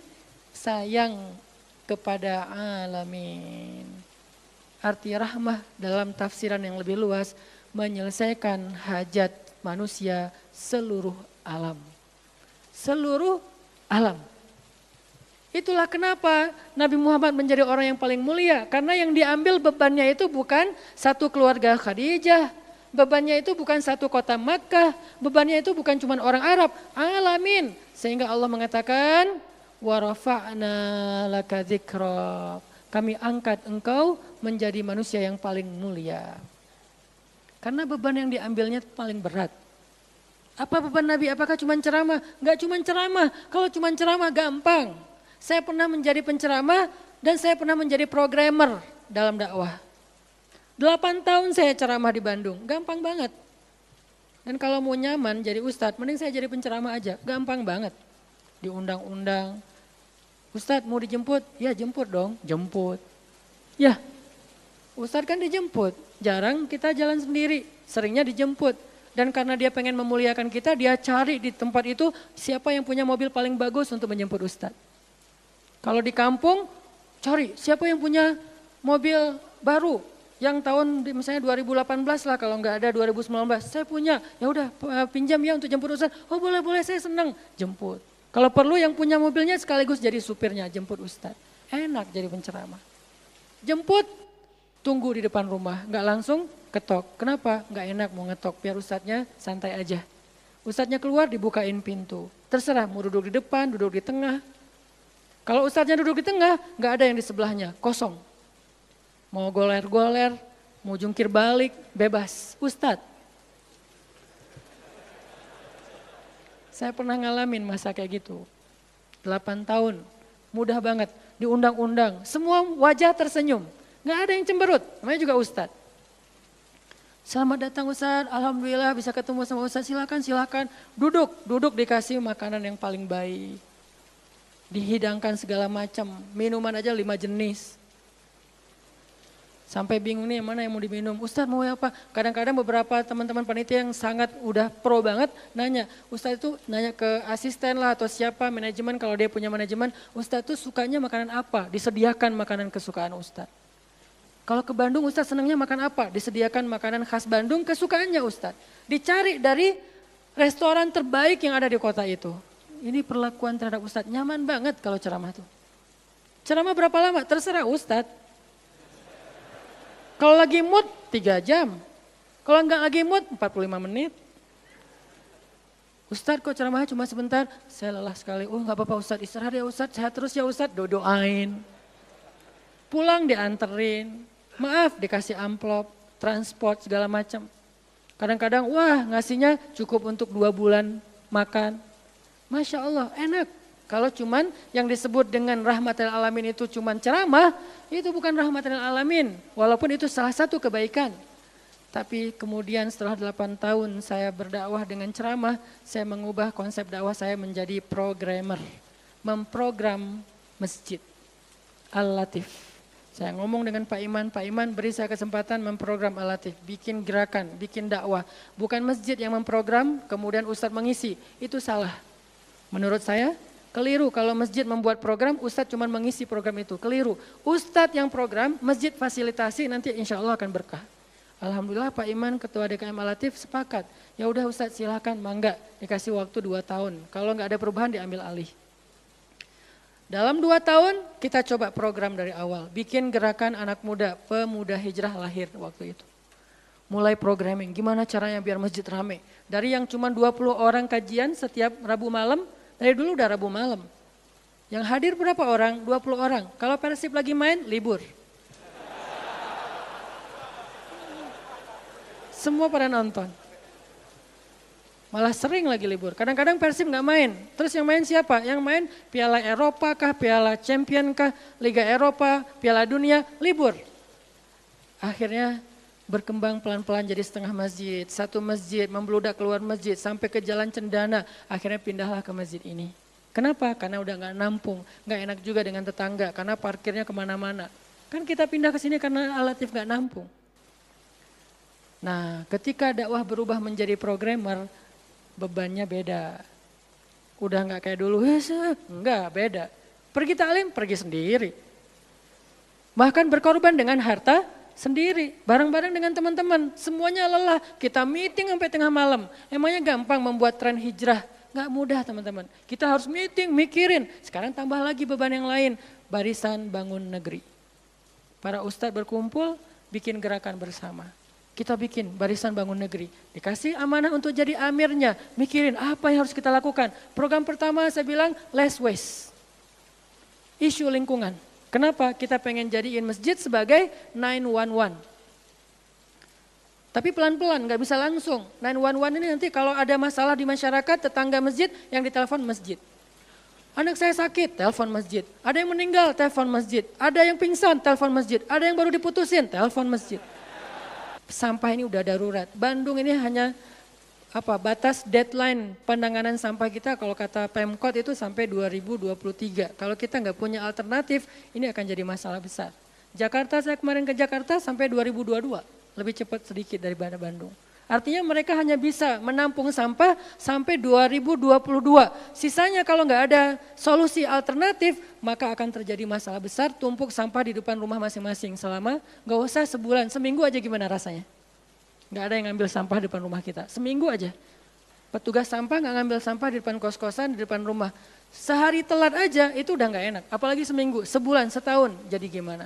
sayang kepada alamin. Arti rahmah dalam tafsiran yang lebih luas, menyelesaikan hajat manusia seluruh alam. Seluruh alam. Itulah kenapa Nabi Muhammad menjadi orang yang paling mulia. Karena yang diambil bebannya itu bukan satu keluarga Khadijah. Bebannya itu bukan satu kota Makkah. Bebannya itu bukan cuma orang Arab. Alamin. Sehingga Allah mengatakan, wa rafa'na laka dzikrak. Kami angkat engkau menjadi manusia yang paling mulia. Karena beban yang diambilnya paling berat. Apa beban Nabi? Apakah cuma ceramah? Enggak cuma ceramah. Kalau cuma ceramah gampang. Saya pernah menjadi penceramah dan saya pernah menjadi programmer dalam dakwah. 8 tahun saya ceramah di Bandung, gampang banget. Dan kalau mau nyaman jadi ustadz, mending saya jadi penceramah aja, gampang banget. Diundang-undang, ustadz mau dijemput? Ya jemput dong, jemput. Ya, ustadz kan dijemput, jarang kita jalan sendiri, seringnya dijemput. Dan karena dia pengen memuliakan kita, dia cari di tempat itu siapa yang punya mobil paling bagus untuk menjemput ustadz. Kalau di kampung, cari siapa yang punya mobil baru. Yang tahun misalnya 2018 lah, kalau nggak ada 2019. Saya punya, ya udah pinjam ya untuk jemput ustadz. Oh boleh, saya senang, jemput. Kalau perlu yang punya mobilnya sekaligus jadi supirnya, jemput ustadz. Enak jadi penceramah. Jemput, tunggu di depan rumah, nggak langsung ketok. Kenapa? Nggak enak mau ngetok, biar ustadznya santai aja. Ustadznya keluar dibukain pintu. Terserah mau duduk di depan, duduk di tengah. Kalau ustadznya duduk di tengah, nggak ada yang di sebelahnya, kosong. Mau goler-goler, mau jungkir balik, bebas. Ustadz. Saya pernah ngalamin masa kayak gitu. 8 tahun, mudah banget, diundang-undang. Semua wajah tersenyum, nggak ada yang cemberut, namanya juga ustadz. Selamat datang ustadz, alhamdulillah bisa ketemu sama ustadz, silakan. Duduk dikasih makanan yang paling baik. Dihidangkan segala macam, minuman aja 5 jenis. Sampai bingung nih mana yang mau diminum, ustadz mau apa? Kadang-kadang beberapa teman-teman panitia yang sangat udah pro banget nanya, ustadz itu nanya ke asisten lah atau siapa manajemen, kalau dia punya manajemen, ustadz itu sukanya makanan apa? Disediakan makanan kesukaan ustadz. Kalau ke Bandung ustadz senangnya makan apa? Disediakan makanan khas Bandung kesukaannya ustadz. Dicari dari restoran terbaik yang ada di kota itu. Ini perlakuan terhadap ustadz, nyaman banget kalau ceramah tuh. Ceramah berapa lama? Terserah ustadz. Kalau lagi mood 3 jam, kalau enggak lagi mood 45 menit. Ustadz kok ceramahnya cuma sebentar, saya lelah sekali. Oh enggak apa-apa ustadz, istirahat ya ustadz, sehat terus ya ustadz, doain. Pulang dianterin, maaf dikasih amplop, transport segala macam. Kadang-kadang wah ngasihnya cukup untuk 2 bulan makan. Masya Allah enak. Kalau cuman yang disebut dengan rahmatil alamin itu cuman ceramah, itu bukan rahmatil alamin. Walaupun itu salah satu kebaikan. Tapi kemudian setelah 8 tahun saya berdakwah dengan ceramah, saya mengubah konsep dakwah saya menjadi programmer. Memprogram masjid. Al-Latif. Saya ngomong dengan Pak Iman beri saya kesempatan memprogram Al-Latif. Bikin gerakan, bikin dakwah. Bukan masjid yang memprogram, kemudian ustadz mengisi. Itu salah. Menurut saya keliru kalau masjid membuat program, ustadz cuma mengisi program itu. Keliru. Ustadz yang program, masjid fasilitasi, nanti insya Allah akan berkah. Alhamdulillah Pak Iman, Ketua DKM Al-Latif sepakat. Ya udah Ustadz silakan, mangga dikasih waktu 2 tahun. Kalau nggak ada perubahan diambil alih. Dalam 2 tahun kita coba program dari awal. Bikin gerakan anak muda, pemuda hijrah lahir waktu itu. Mulai programming, gimana caranya biar masjid rame. Dari yang cuma 20 orang kajian setiap Rabu malam, dari dulu udah Rabu malam. Yang hadir berapa orang? 20 orang. Kalau Persib lagi main, libur. Semua pada nonton. Malah sering lagi libur. Kadang-kadang Persib nggak main. Terus yang main siapa? Yang main Piala Eropa kah, Piala Champion kah, Liga Eropa, Piala Dunia, libur. Akhirnya berkembang pelan-pelan jadi setengah masjid. Satu masjid, membludak keluar masjid sampai ke Jalan Cendana. Akhirnya pindahlah ke masjid ini. Kenapa? Karena udah nggak nampung. Nggak enak juga dengan tetangga karena parkirnya kemana-mana. Kan kita pindah ke sini karena Al-Latif nggak nampung. Nah, ketika dakwah berubah menjadi programmer, bebannya beda. Udah nggak kayak dulu, enggak, beda. Pergi taklim, pergi sendiri. Bahkan berkorban dengan harta sendiri, bareng-bareng dengan teman-teman. Semuanya lelah, kita meeting sampai tengah malam. Emangnya gampang membuat tren hijrah? Nggak mudah teman-teman. Kita harus meeting, mikirin. Sekarang tambah lagi beban yang lain, Barisan Bangun Negeri. Para ustadz berkumpul, bikin gerakan bersama. Kita bikin Barisan Bangun Negeri, dikasih amanah untuk jadi amirnya, mikirin apa yang harus kita lakukan. Program pertama saya bilang less waste, isu lingkungan. Kenapa? Kita pengen jadiin masjid sebagai 911. Tapi pelan-pelan, gak bisa langsung. 911 ini nanti kalau ada masalah di masyarakat, tetangga masjid yang ditelepon masjid. Anak saya sakit, telepon masjid. Ada yang meninggal, telepon masjid. Ada yang pingsan, telepon masjid. Ada yang baru diputusin, telepon masjid. Sampah ini udah darurat. Bandung ini hanya batas deadline penanganan sampah kita kalau kata Pemkot itu sampai 2023. Kalau kita nggak punya alternatif, ini akan jadi masalah besar. Jakarta, saya kemarin ke Jakarta sampai 2022, lebih cepat sedikit daripada Bandung. Artinya mereka hanya bisa menampung sampah sampai 2022. Sisanya kalau nggak ada solusi alternatif, maka akan terjadi masalah besar, tumpuk sampah di depan rumah masing-masing selama nggak usah sebulan, seminggu aja gimana rasanya. Nggak ada yang ngambil sampah di depan rumah kita, seminggu aja. Petugas sampah nggak ngambil sampah di depan kos-kosan, di depan rumah. Sehari telat aja itu udah nggak enak, apalagi seminggu, sebulan, setahun, jadi gimana?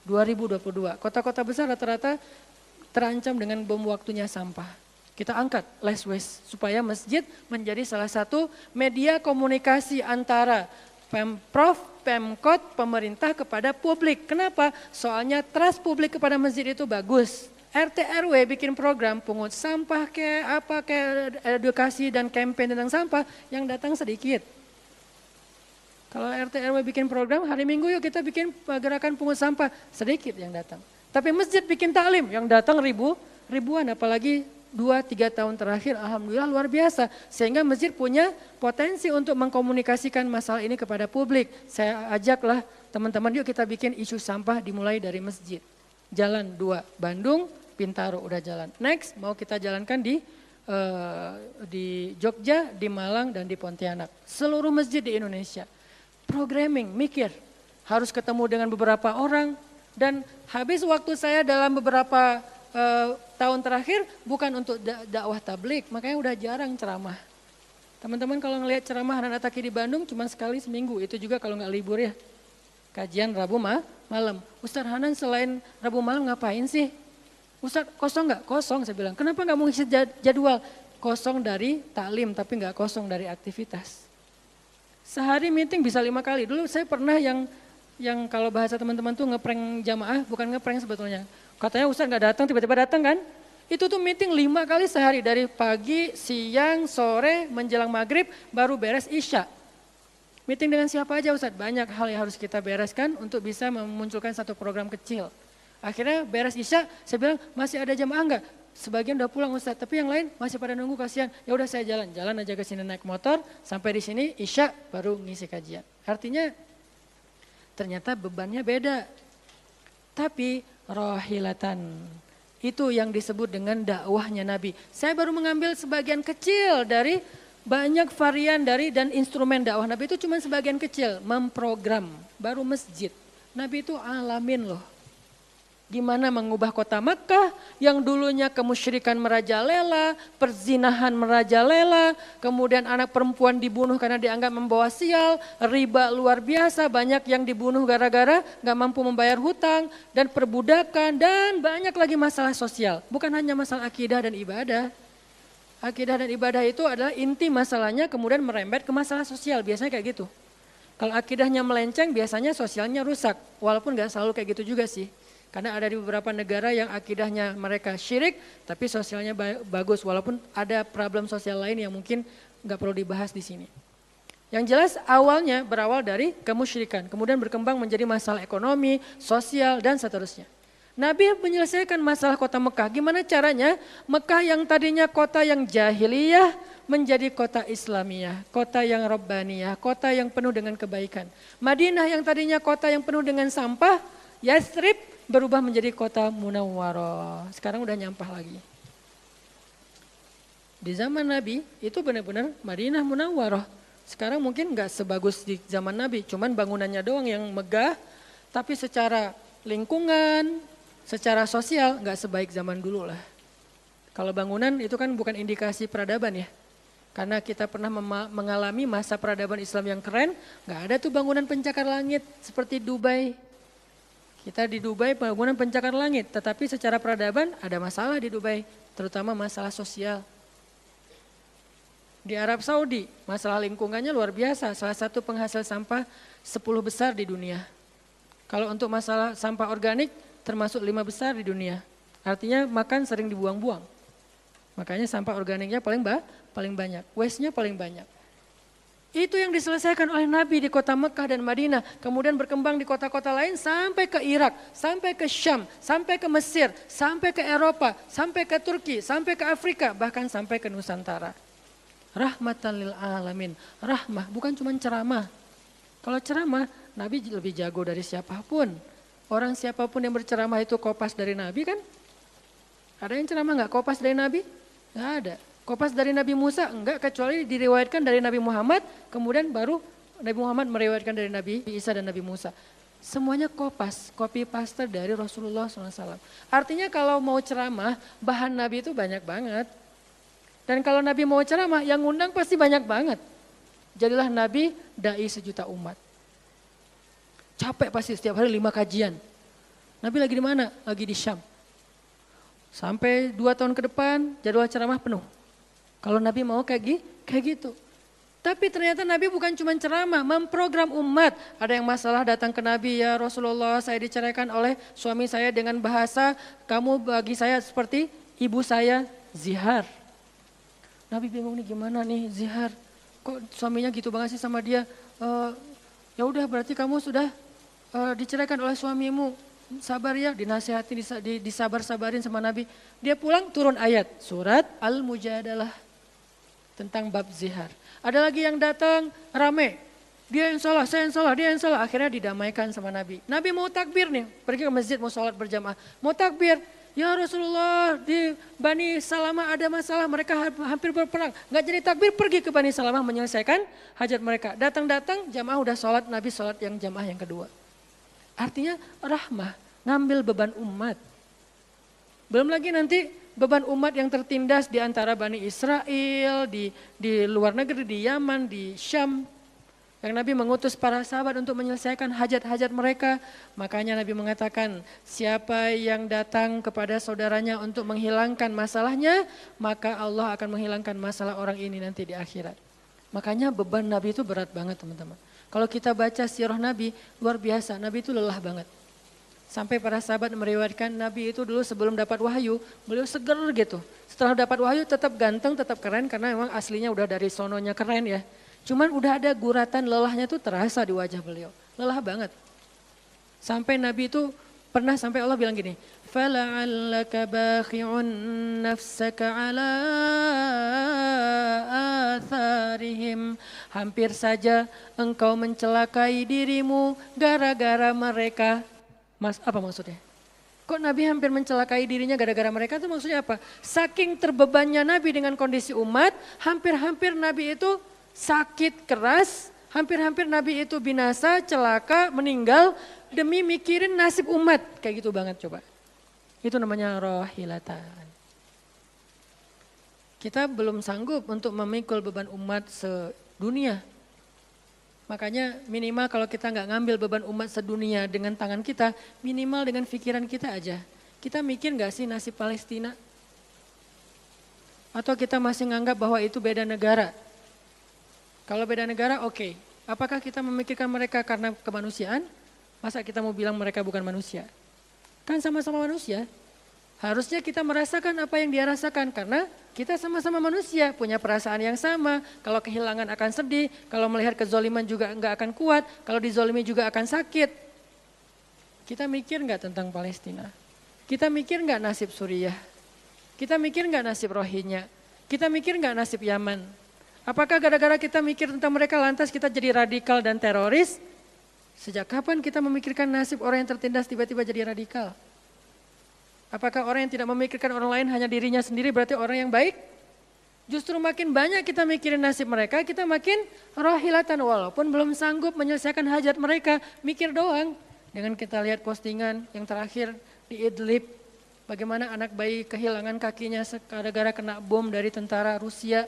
2022, kota-kota besar rata-rata terancam dengan bom waktunya sampah. Kita angkat less waste supaya masjid menjadi salah satu media komunikasi antara Pemprov, Pemkot, pemerintah kepada publik. Kenapa? Soalnya trust publik kepada masjid itu bagus. RT RW bikin program pungut sampah kayak edukasi dan campaign tentang sampah yang datang sedikit. Kalau RT RW bikin program hari Minggu yuk kita bikin gerakan pungut sampah, sedikit yang datang. Tapi masjid bikin taklim yang datang ribuan, apalagi 2-3 tahun terakhir alhamdulillah luar biasa. Sehingga masjid punya potensi untuk mengkomunikasikan masalah ini kepada publik. Saya ajaklah teman-teman yuk kita bikin isu sampah dimulai dari masjid. Jalan 2 Bandung, Bintaro udah jalan. Next mau kita jalankan di Jogja, di Malang dan di Pontianak. Seluruh masjid di Indonesia. Programming, mikir, harus ketemu dengan beberapa orang. Dan habis waktu saya dalam beberapa tahun terakhir bukan untuk dakwah tablik, makanya udah jarang ceramah. Teman-teman kalau ngelihat ceramah Hanan Attaqi di Bandung cuma sekali seminggu, itu juga kalau nggak libur ya. Kajian Rabu malam. Ustadz Hanan selain Rabu malam ngapain sih? Ustadz kosong nggak? Kosong saya bilang. Kenapa nggak mau ngisi jadwal? Kosong dari taklim tapi nggak kosong dari aktivitas. Sehari meeting bisa 5 kali. Dulu saya pernah yang kalau bahasa teman-teman tuh ngeprank jamaah, bukan ngeprank sebetulnya. Katanya Ustadz nggak datang, tiba-tiba datang kan? Itu tuh meeting 5 kali sehari, dari pagi, siang, sore, menjelang maghrib, baru beres isya. Meeting dengan siapa aja Ustadz? Banyak hal yang harus kita bereskan untuk bisa memunculkan satu program kecil. Akhirnya beres isya, saya bilang masih ada jamaah enggak? Sebagian udah pulang Ustadz, tapi yang lain masih pada nunggu kasihan. Ya udah saya jalan aja ke sini naik motor, sampai di sini isya baru ngisi kajian. Artinya ternyata bebannya beda. Tapi rohilatan, itu yang disebut dengan dakwahnya Nabi. Saya baru mengambil sebagian kecil dari banyak varian dari dan instrumen dakwah Nabi, itu cuma sebagian kecil, memprogram, baru masjid. Nabi itu alamin loh. Gimana mengubah kota Mekah yang dulunya kemusyrikan merajalela, perzinahan merajalela, kemudian anak perempuan dibunuh karena dianggap membawa sial, riba luar biasa, banyak yang dibunuh gara-gara gak mampu membayar hutang, dan perbudakan, dan banyak lagi masalah sosial. Bukan hanya masalah akidah dan ibadah. Akidah dan ibadah itu adalah inti masalahnya, kemudian merembet ke masalah sosial, biasanya kayak gitu. Kalau akidahnya melenceng biasanya sosialnya rusak, walaupun gak selalu kayak gitu juga sih. Karena ada di beberapa negara yang akidahnya mereka syirik, tapi sosialnya bagus, walaupun ada problem sosial lain yang mungkin nggak perlu dibahas di sini. Yang jelas awalnya berawal dari kemusyrikan, kemudian berkembang menjadi masalah ekonomi, sosial, dan seterusnya. Nabi menyelesaikan masalah kota Mekah. Gimana caranya? Mekah yang tadinya kota yang jahiliyah menjadi kota Islamiyah, kota yang Rabbaniyah, kota yang penuh dengan kebaikan. Madinah yang tadinya kota yang penuh dengan sampah, Yathrib berubah menjadi kota Munawwarah. Sekarang udah nyampah lagi. Di zaman Nabi itu benar-benar Madinah Munawwarah. Sekarang mungkin nggak sebagus di zaman Nabi, cuman bangunannya doang yang megah, tapi secara lingkungan, secara sosial nggak sebaik zaman dulu lah. Kalau bangunan itu kan bukan indikasi peradaban ya. Karena kita pernah mengalami masa peradaban Islam yang keren, nggak ada tuh bangunan pencakar langit seperti Dubai. Kita di Dubai bangunan pencakar langit, tetapi secara peradaban ada masalah di Dubai, terutama masalah sosial. Di Arab Saudi, masalah lingkungannya luar biasa, salah satu penghasil sampah 10 besar di dunia. Kalau untuk masalah sampah organik, termasuk 5 besar di dunia. Artinya makan sering dibuang-buang. Makanya sampah organiknya paling banyak, waste-nya paling banyak. Itu yang diselesaikan oleh Nabi di kota Mekah dan Madinah. Kemudian berkembang di kota-kota lain sampai ke Irak, sampai ke Syam, sampai ke Mesir, sampai ke Eropa, sampai ke Turki, sampai ke Afrika, bahkan sampai ke Nusantara. Rahmatan lil alamin. Rahmah bukan cuma ceramah. Kalau ceramah, Nabi lebih jago dari siapapun. Orang siapapun yang berceramah itu kopas dari Nabi kan? Ada yang ceramah nggak kopas dari Nabi? Nggak ada. Kopas dari Nabi Musa enggak, kecuali diriwayatkan dari Nabi Muhammad, kemudian baru Nabi Muhammad meriwayatkan dari Nabi Isa dan Nabi Musa. Semuanya kopas, copy paste dari Rasulullah SAW. Artinya kalau mau ceramah, bahan Nabi itu banyak banget. Dan kalau Nabi mau ceramah, yang ngundang pasti banyak banget. Jadilah Nabi dai sejuta umat. Capek pasti setiap hari 5 kajian. Nabi lagi di mana? Lagi di Syam. Sampai 2 tahun ke depan jadwal ceramah penuh. Kalau Nabi mau kayak gitu. Tapi ternyata Nabi bukan cuma ceramah, memprogram umat. Ada yang masalah datang ke Nabi, ya Rasulullah saya diceraikan oleh suami saya dengan bahasa, kamu bagi saya seperti ibu saya, zihar. Nabi bingung nih gimana nih zihar, kok suaminya gitu banget sih sama dia. Ya udah berarti kamu sudah diceraikan oleh suamimu. Sabar ya, dinasihati, disabar-sabarin sama Nabi. Dia pulang turun ayat, surat Al-Mujadalah. Tentang bab zihar. Ada lagi yang datang rame. Dia yang salah, saya yang salah, dia yang salah. Akhirnya didamaikan sama Nabi. Nabi mau takbir nih, pergi ke masjid mau sholat berjamaah. Mau takbir, ya Rasulullah di Bani Salamah ada masalah, mereka hampir berperang. Gak jadi takbir, pergi ke Bani Salamah menyelesaikan hajat mereka. Datang-datang jamaah udah sholat, Nabi sholat yang jamaah yang kedua. Artinya rahmah, ngambil beban umat. Belum lagi nanti beban umat yang tertindas di antara Bani Israel, di luar negeri, di Yaman, di Syam. Yang Nabi mengutus para sahabat untuk menyelesaikan hajat-hajat mereka. Makanya Nabi mengatakan, siapa yang datang kepada saudaranya untuk menghilangkan masalahnya, maka Allah akan menghilangkan masalah orang ini nanti di akhirat. Makanya beban Nabi itu berat banget teman-teman. Kalau kita baca sirah Nabi, luar biasa, Nabi itu lelah banget. Sampai para sahabat meriwayatkan Nabi itu dulu sebelum dapat wahyu, beliau seger gitu. Setelah dapat wahyu tetap ganteng, tetap keren karena memang aslinya udah dari sononya keren ya. Cuman udah ada guratan lelahnya tuh terasa di wajah beliau. Lelah banget. Sampai Nabi itu pernah sampai Allah bilang gini, "Fala'allaka bakhi'un nafsaka 'ala atharihim." Hampir saja engkau mencelakai dirimu gara-gara mereka. Apa maksudnya? Kok Nabi hampir mencelakai dirinya gara-gara mereka itu maksudnya apa? Saking terbebannya Nabi dengan kondisi umat, hampir-hampir Nabi itu sakit keras, hampir-hampir Nabi itu binasa, celaka, meninggal demi mikirin nasib umat. Kayak gitu banget coba. Itu namanya rohilatan. Kita belum sanggup untuk memikul beban umat sedunia. Makanya minimal kalau kita nggak ngambil beban umat sedunia dengan tangan kita, minimal dengan pikiran kita aja. Kita mikir nggak sih nasib Palestina? Atau kita masih nganggap bahwa itu beda negara? Kalau beda negara oke. Apakah kita memikirkan mereka karena kemanusiaan? Masa kita mau bilang mereka bukan manusia? Kan sama-sama manusia. Harusnya kita merasakan apa yang dia rasakan karena kita sama-sama manusia, punya perasaan yang sama. Kalau kehilangan akan sedih, kalau melihat kezoliman juga enggak akan kuat, kalau dizolimi juga akan sakit. Kita mikir enggak tentang Palestina? Kita mikir enggak nasib Suriah? Kita mikir enggak nasib Rohingya? Kita mikir enggak nasib Yaman? Apakah gara-gara kita mikir tentang mereka lantas kita jadi radikal dan teroris? Sejak kapan kita memikirkan nasib orang yang tertindas tiba-tiba jadi radikal? Apakah orang yang tidak memikirkan orang lain hanya dirinya sendiri berarti orang yang baik? Justru makin banyak kita mikirin nasib mereka, kita makin rohilatan walaupun belum sanggup menyelesaikan hajat mereka, mikir doang. Dengan kita lihat postingan yang terakhir di Idlib, bagaimana anak bayi kehilangan kakinya gara-gara kena bom dari tentara Rusia.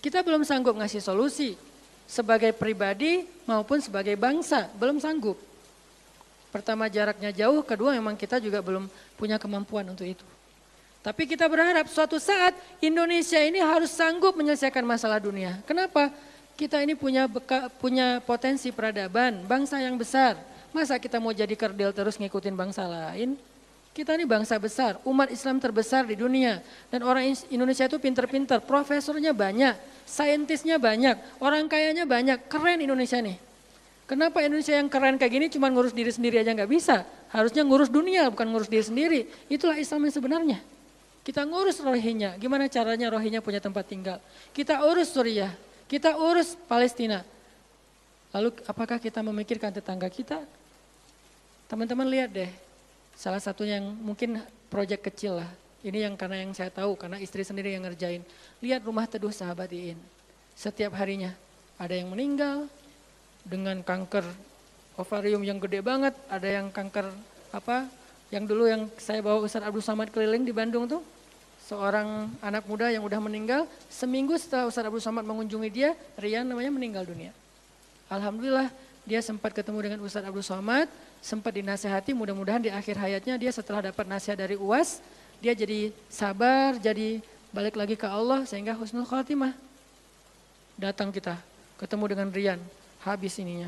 Kita belum sanggup ngasih solusi sebagai pribadi maupun sebagai bangsa, belum sanggup. Pertama jaraknya jauh, kedua memang kita juga belum punya kemampuan untuk itu. Tapi kita berharap suatu saat Indonesia ini harus sanggup menyelesaikan masalah dunia. Kenapa? Kita ini punya potensi peradaban, bangsa yang besar. Masa kita mau jadi kerdil terus ngikutin bangsa lain? Kita ini bangsa besar, umat Islam terbesar di dunia. Dan orang Indonesia itu pinter-pinter, profesornya banyak, saintisnya banyak, orang kayanya banyak, keren Indonesia nih. Kenapa Indonesia yang keren kayak gini cuma ngurus diri sendiri aja nggak bisa? Harusnya ngurus dunia bukan ngurus diri sendiri. Itulah Islam yang sebenarnya. Kita ngurus Rohingya, gimana caranya Rohingya punya tempat tinggal. Kita urus Suriah, kita urus Palestina. Lalu apakah kita memikirkan tetangga kita? Teman-teman lihat deh, salah satu yang mungkin proyek kecil lah. Ini yang karena yang saya tahu, karena istri sendiri yang ngerjain. Lihat rumah teduh sahabat Iin. Setiap harinya ada yang meninggal, dengan kanker ovarium yang gede banget, ada yang kanker yang dulu yang saya bawa Ustaz Abdul Somad keliling di Bandung tuh, seorang anak muda yang udah meninggal, seminggu setelah Ustaz Abdul Somad mengunjungi dia, Rian namanya meninggal dunia. Alhamdulillah dia sempat ketemu dengan Ustaz Abdul Somad, sempat dinasehati, mudah-mudahan di akhir hayatnya dia setelah dapat nasihat dari UAS, dia jadi sabar, jadi balik lagi ke Allah sehingga husnul khotimah. Datang kita, ketemu dengan Rian. Habis ininya.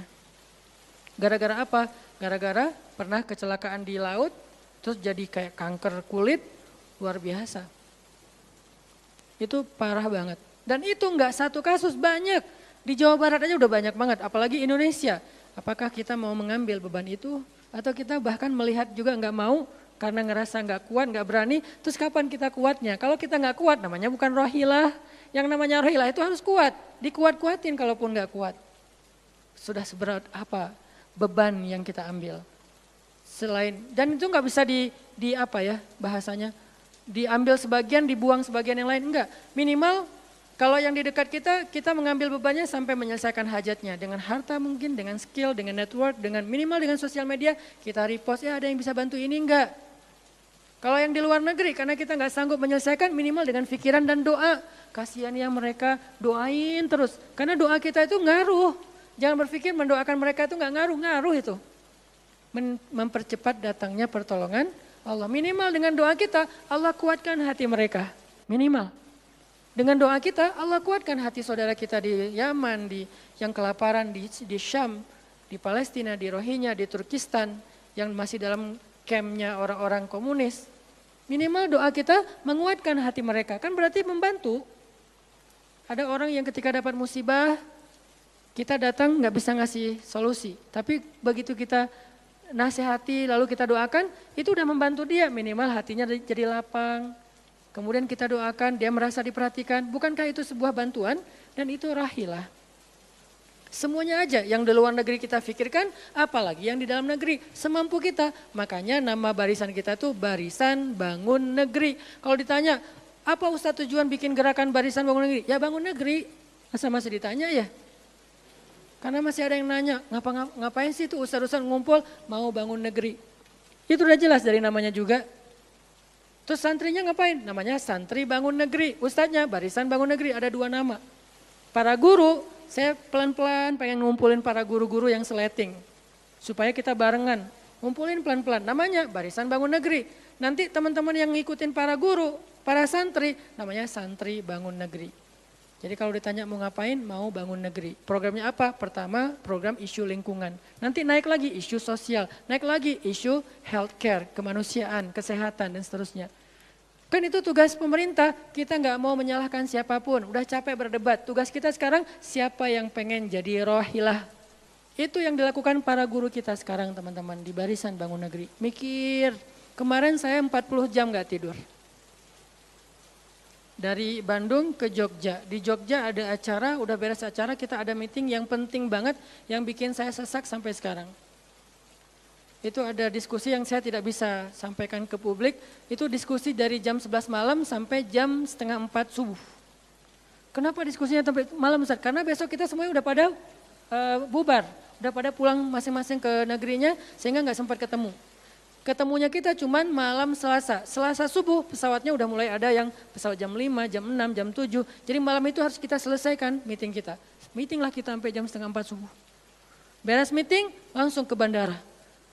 Gara-gara apa? Gara-gara pernah kecelakaan di laut, terus jadi kayak kanker kulit, luar biasa. Itu parah banget. Dan itu enggak satu kasus, banyak. Di Jawa Barat aja udah banyak banget, apalagi Indonesia. Apakah kita mau mengambil beban itu? Atau kita bahkan melihat juga enggak mau, karena ngerasa enggak kuat, enggak berani, terus kapan kita kuatnya? Kalau kita enggak kuat, namanya bukan rohilah. Yang namanya rohilah itu harus kuat, dikuat-kuatin kalaupun enggak kuat. Sudah seberat apa beban yang kita ambil. Selain, dan itu nggak bisa bahasanya, diambil sebagian, dibuang sebagian yang lain, enggak. Minimal kalau yang di dekat kita mengambil bebannya sampai menyelesaikan hajatnya. Dengan harta mungkin, dengan skill, dengan network, dengan minimal dengan sosial media, kita repost, ya ada yang bisa bantu ini enggak. Kalau yang di luar negeri, karena kita nggak sanggup menyelesaikan, minimal dengan pikiran dan doa. Kasihan ya mereka, doain terus. Karena doa kita itu ngaruh. Jangan berpikir mendoakan mereka itu nggak ngaruh itu. Mempercepat datangnya pertolongan Allah. Minimal dengan doa kita, Allah kuatkan hati mereka. Minimal. Dengan doa kita, Allah kuatkan hati saudara kita di Yaman, yang kelaparan di Syam, di Palestina, di Rohingya, di Turkistan, yang masih dalam campnya orang-orang komunis. Minimal doa kita menguatkan hati mereka. Kan berarti membantu. Ada orang yang ketika dapat musibah, kita datang nggak bisa ngasih solusi, tapi begitu kita nasihati lalu kita doakan, itu udah membantu dia, minimal hatinya jadi lapang. Kemudian kita doakan, dia merasa diperhatikan, bukankah itu sebuah bantuan? Dan itu rahilah. Semuanya aja yang di luar negeri kita pikirkan, apalagi yang di dalam negeri, semampu kita. Makanya nama barisan kita tuh Barisan Bangun Negeri. Kalau ditanya, apa Ustaz tujuan bikin gerakan Barisan Bangun Negeri? Ya bangun negeri, masa masih ditanya ya? Karena masih ada yang nanya, ngapain sih itu ustaz-ustaz ngumpul mau bangun negeri. Itu udah jelas dari namanya juga. Terus santrinya ngapain? Namanya Santri Bangun Negeri. Ustadznya Barisan Bangun Negeri, ada 2 nama. Para guru, saya pelan-pelan pengen ngumpulin para guru-guru yang seleting. Supaya kita barengan, ngumpulin pelan-pelan. Namanya Barisan Bangun Negeri. Nanti teman-teman yang ngikutin para guru, para santri, namanya Santri Bangun Negeri. Jadi kalau ditanya mau ngapain, mau bangun negeri. Programnya apa? Pertama, program isu lingkungan. Nanti naik lagi isu sosial, naik lagi isu healthcare, kemanusiaan, kesehatan, dan seterusnya. Kan itu tugas pemerintah, kita nggak mau menyalahkan siapapun. Udah capek berdebat, tugas kita sekarang siapa yang pengen jadi rohilah. Itu yang dilakukan para guru kita sekarang teman-teman di Barisan Bangun Negeri. Mikir, kemarin saya 40 jam nggak tidur. Dari Bandung ke Jogja. Di Jogja ada acara, udah beres acara, kita ada meeting yang penting banget yang bikin saya sesak sampai sekarang. Itu ada diskusi yang saya tidak bisa sampaikan ke publik, itu diskusi dari jam 11 malam sampai jam setengah 4 subuh. Kenapa diskusinya sampai malam Ustaz? Karena besok kita semuanya udah pada bubar, udah pada pulang masing-masing ke negerinya sehingga nggak sempat ketemu. Ketemunya kita cuman malam Selasa. Selasa subuh pesawatnya udah mulai ada yang pesawat jam 5, jam 6, jam 7. Jadi malam itu harus kita selesaikan meeting kita. Meeting lah kita sampai jam setengah 4 subuh. Beres meeting langsung ke bandara.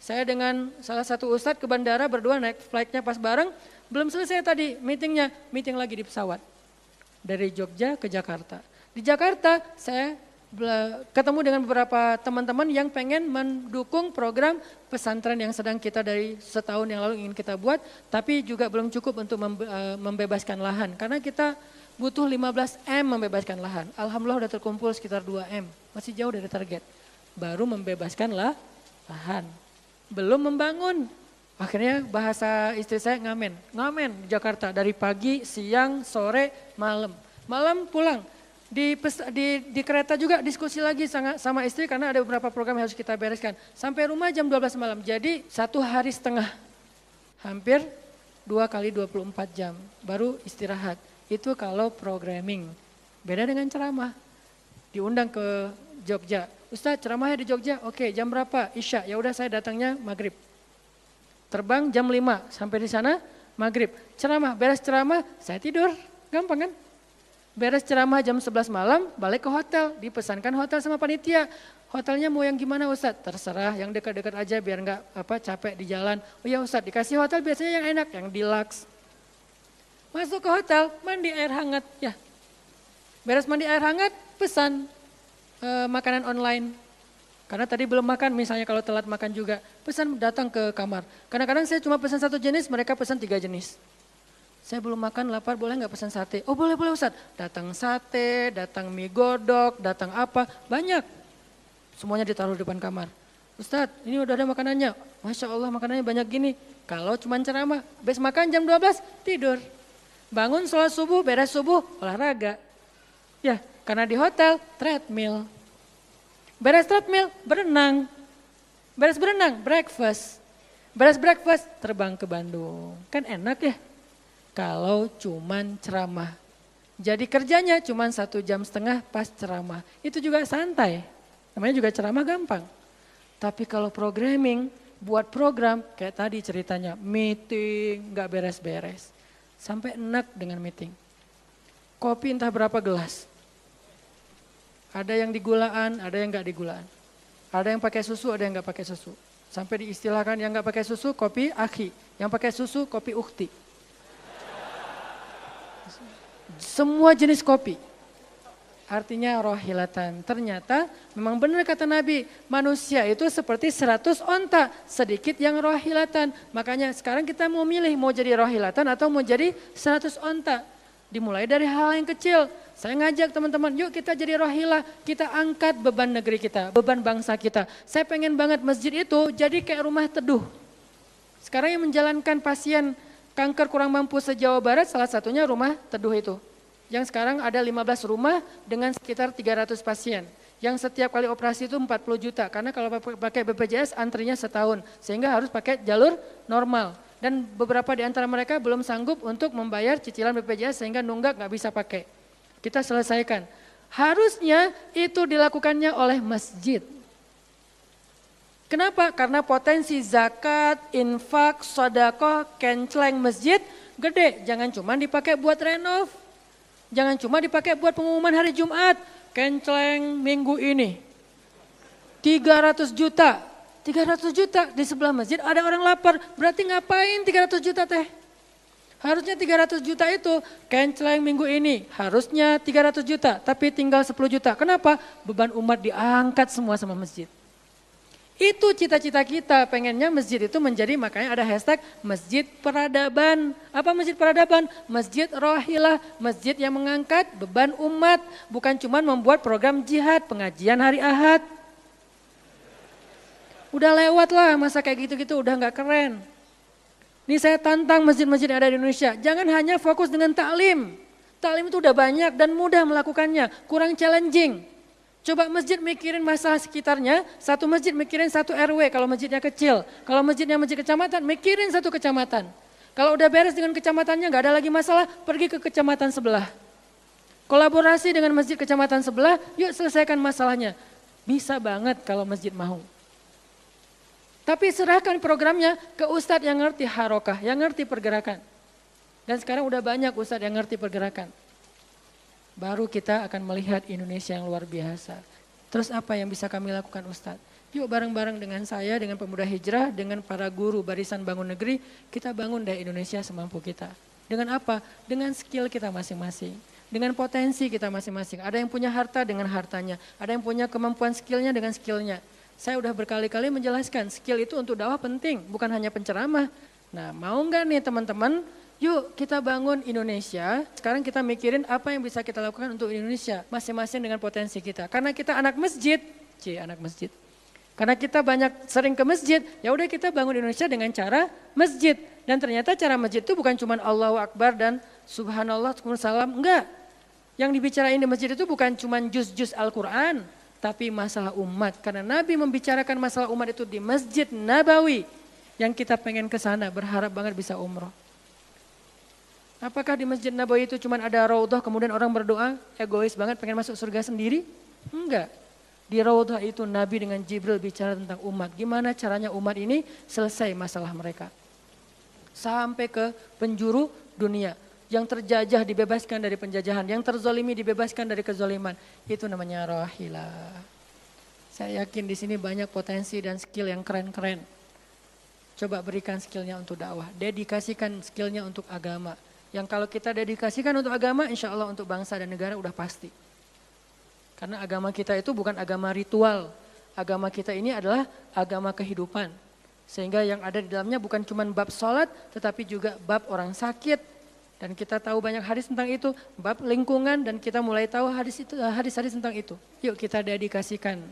Saya dengan salah satu ustadz ke bandara berdua naik flightnya pas bareng. Belum selesai tadi meetingnya, meeting lagi di pesawat. Dari Jogja ke Jakarta. Di Jakarta saya ketemu dengan beberapa teman-teman yang pengen mendukung program pesantren yang sedang kita dari setahun yang lalu ingin kita buat, tapi juga belum cukup untuk membebaskan lahan. Karena kita butuh 15 M membebaskan lahan. Alhamdulillah udah terkumpul sekitar 2 M, masih jauh dari target. Baru membebaskan lahan, belum membangun. Akhirnya bahasa istri saya ngamen di Jakarta dari pagi, siang, sore, malam. Malam pulang. Di kereta juga diskusi lagi sama istri karena ada beberapa program yang harus kita bereskan. Sampai rumah jam 12 malam, jadi 1 hari setengah. Hampir 2 kali 24 jam, baru istirahat. Itu kalau programming. Beda dengan ceramah. Diundang ke Jogja. Ustadz ceramahnya di Jogja, oke jam berapa? Isya, ya udah saya datangnya maghrib. Terbang jam 5, sampai di sana maghrib. Ceramah, beres ceramah, saya tidur. Gampang kan? Beres ceramah jam 11 malam, balik ke hotel, dipesankan hotel sama panitia. Hotelnya mau yang gimana Ustadz? Terserah, yang dekat-dekat aja biar nggak capek di jalan. Oh ya Ustadz, dikasih hotel biasanya yang enak, yang deluxe. Masuk ke hotel, mandi air hangat, ya. Beres mandi air hangat, pesan makanan online. Karena tadi belum makan, misalnya kalau telat makan juga, pesan datang ke kamar. Kadang-kadang saya cuma pesan 1 jenis, mereka pesan 3 jenis. Saya belum makan, lapar, boleh nggak pesan sate? Oh boleh Ustadz. Datang sate, datang mie godok, datang apa, banyak. Semuanya ditaruh di depan kamar. Ustadz ini udah ada makanannya. Masya Allah makanannya banyak gini. Kalau cuma ceramah, habis makan jam 12 tidur. Bangun sholat subuh, beres subuh, olahraga. Ya karena di hotel treadmill. Beres treadmill, berenang. Beres berenang, breakfast. Beres breakfast, terbang ke Bandung. Kan enak ya. Kalau cuman ceramah. Jadi kerjanya cuman 1,5 jam pas ceramah. Itu juga santai. Namanya juga ceramah gampang. Tapi kalau programming, buat program kayak tadi ceritanya. Meeting gak beres-beres. Sampai enak dengan meeting. Kopi entah berapa gelas. Ada yang digulaan, ada yang gak digulaan. Ada yang pakai susu, ada yang gak pakai susu. Sampai diistilahkan yang gak pakai susu kopi akhi. Yang pakai susu kopi ukti. Semua jenis kopi. Artinya rohilatan. Ternyata memang benar kata Nabi, manusia itu seperti 100 onta, sedikit yang rohilatan. Makanya sekarang kita mau milih mau jadi rohilatan atau mau jadi 100 onta. Dimulai dari hal yang kecil. Saya ngajak teman-teman, yuk kita jadi rohilah, kita angkat beban negeri kita, beban bangsa kita. Saya pengen banget masjid itu jadi kayak rumah teduh. Sekarang yang menjalankan pasien kanker kurang mampu se-Jawa Barat salah satunya rumah teduh itu. Yang sekarang ada 15 rumah dengan sekitar 300 pasien. Yang setiap kali operasi itu 40 juta. Karena kalau pakai BPJS antrinya setahun. Sehingga harus pakai jalur normal. Dan beberapa di antara mereka belum sanggup untuk membayar cicilan BPJS sehingga nunggak nggak bisa pakai. Kita selesaikan. Harusnya itu dilakukannya oleh masjid. Kenapa? Karena potensi zakat, infak, sedekah, kenceleng masjid gede. Jangan cuma dipakai buat renov. Jangan cuma dipakai buat pengumuman hari Jumat. Kenceleng minggu ini 300 juta. 300 juta di sebelah masjid ada orang lapar. Berarti ngapain 300 juta teh? Harusnya 300 juta itu kenceleng minggu ini. Harusnya 300 juta tapi tinggal 10 juta. Kenapa? Beban umat diangkat semua sama masjid. Itu cita-cita kita, pengennya masjid itu menjadi, makanya ada hashtag Masjid Peradaban. Apa Masjid Peradaban? Masjid Rohilah, masjid yang mengangkat beban umat. Bukan cuma membuat program jihad, pengajian hari Ahad. Udah lewat lah masa kayak gitu-gitu, udah gak keren. Nih saya tantang masjid-masjid yang ada di Indonesia, jangan hanya fokus dengan taklim. Taklim itu udah banyak dan mudah melakukannya, kurang challenging. Coba masjid mikirin masalah sekitarnya, satu masjid mikirin satu RW kalau masjidnya kecil. Kalau masjidnya masjid kecamatan, mikirin satu kecamatan. Kalau udah beres dengan kecamatannya gak ada lagi masalah, pergi ke kecamatan sebelah. Kolaborasi dengan masjid kecamatan sebelah, yuk selesaikan masalahnya. Bisa banget kalau masjid mau. Tapi serahkan programnya ke ustadz yang ngerti harokah, yang ngerti pergerakan. Dan sekarang udah banyak ustadz yang ngerti pergerakan. Baru kita akan melihat Indonesia yang luar biasa. Terus apa yang bisa kami lakukan Ustadz? Yuk bareng-bareng dengan saya, dengan Pemuda Hijrah, dengan para guru Barisan Bangun Negeri, kita bangun deh Indonesia semampu kita. Dengan apa? Dengan skill kita masing-masing. Dengan potensi kita masing-masing. Ada yang punya harta dengan hartanya. Ada yang punya kemampuan skillnya dengan skillnya. Saya udah berkali-kali menjelaskan, skill itu untuk dakwah penting, bukan hanya penceramah. Nah mau nggak nih teman-teman? Yuk kita bangun Indonesia, sekarang kita mikirin apa yang bisa kita lakukan untuk Indonesia, masing-masing dengan potensi kita. Karena kita anak masjid, anak masjid. Karena kita banyak sering ke masjid, ya udah kita bangun Indonesia dengan cara masjid. Dan ternyata cara masjid itu bukan cuma Allahu Akbar dan Subhanallah, Salam, enggak. Yang dibicarain di masjid itu bukan cuma juz-juz Al-Quran, tapi masalah umat. Karena Nabi membicarakan masalah umat itu di Masjid Nabawi, yang kita pengen ke sana, berharap banget bisa umroh. Apakah di Masjid Nabawi itu cuma ada raudhah kemudian orang berdoa egois banget pengen masuk surga sendiri? Enggak. Di raudhah itu Nabi dengan Jibril bicara tentang umat. Gimana caranya umat ini selesai masalah mereka. Sampai ke penjuru dunia. Yang terjajah dibebaskan dari penjajahan. Yang terzolimi dibebaskan dari kezoliman. Itu namanya Rohilah. Saya yakin di sini banyak potensi dan skill yang keren-keren. Coba berikan skillnya untuk dakwah. Dedikasikan skillnya untuk agama. Yang kalau kita dedikasikan untuk agama, insya Allah untuk bangsa dan negara udah pasti. Karena agama kita itu bukan agama ritual. Agama kita ini adalah agama kehidupan. Sehingga yang ada di dalamnya bukan cuma bab sholat, tetapi juga bab orang sakit. Dan kita tahu banyak hadis tentang itu, bab lingkungan, dan kita mulai tahu hadis-hadis tentang itu. Yuk kita dedikasikan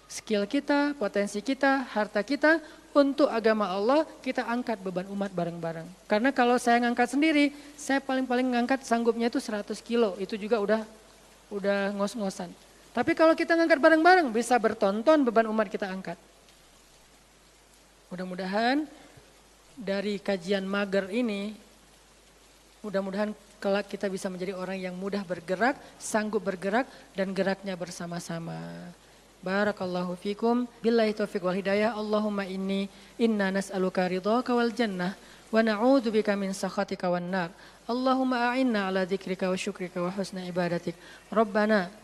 skill kita, potensi kita, harta kita, untuk agama Allah kita angkat beban umat bareng-bareng. Karena kalau saya ngangkat sendiri, saya paling-paling ngangkat sanggupnya itu 100 kilo. Itu juga udah ngos-ngosan. Tapi kalau kita ngangkat bareng-bareng bisa bertonton beban umat kita angkat. Mudah-mudahan dari kajian mager ini, mudah-mudahan kelak kita bisa menjadi orang yang mudah bergerak, sanggup bergerak dan geraknya bersama-sama. Barakallahu fikum, billahi taufiq wal hidayah, Allahumma inna nas'aluka ridhaka wal jannah, wa na'udzu bika min sakhatika wan nar. Allahumma a'inna ala dzikrika wa syukrika wa husna ibadatik. Rabbana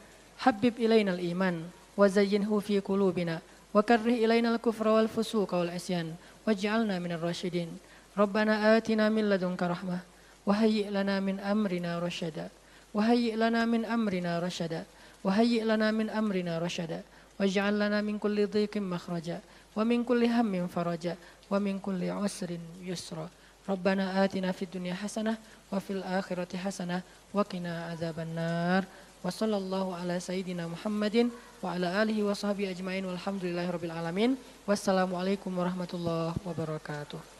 habbib ilainal iman, wa zayyinhu fi qulubina, wa karrih ilainal kufra wal fusuqa wal isyan, waj'alna minar rasyidin. Rabbana atina min ladunka rahmah, wa hayyi' lana min amrina rasyada, wa hayyi' lana min amrina rasyada, wa hayyi' lana min amrina rasyada. Waj'al lana min kulli dhiqin makhraja wa min kulli hammin faraja wa min kulli usrin yusra. Rabbana atina fid dunya hasanah wa fil akhirati hasanah wa qina adzabannar. Wa sallallahu ala sayyidina Muhammadin wa ala alihi wa sahbihi ajmain walhamdulillahi rabbil alamin. Wassalamualaikum warahmatullahi wabarakatuh.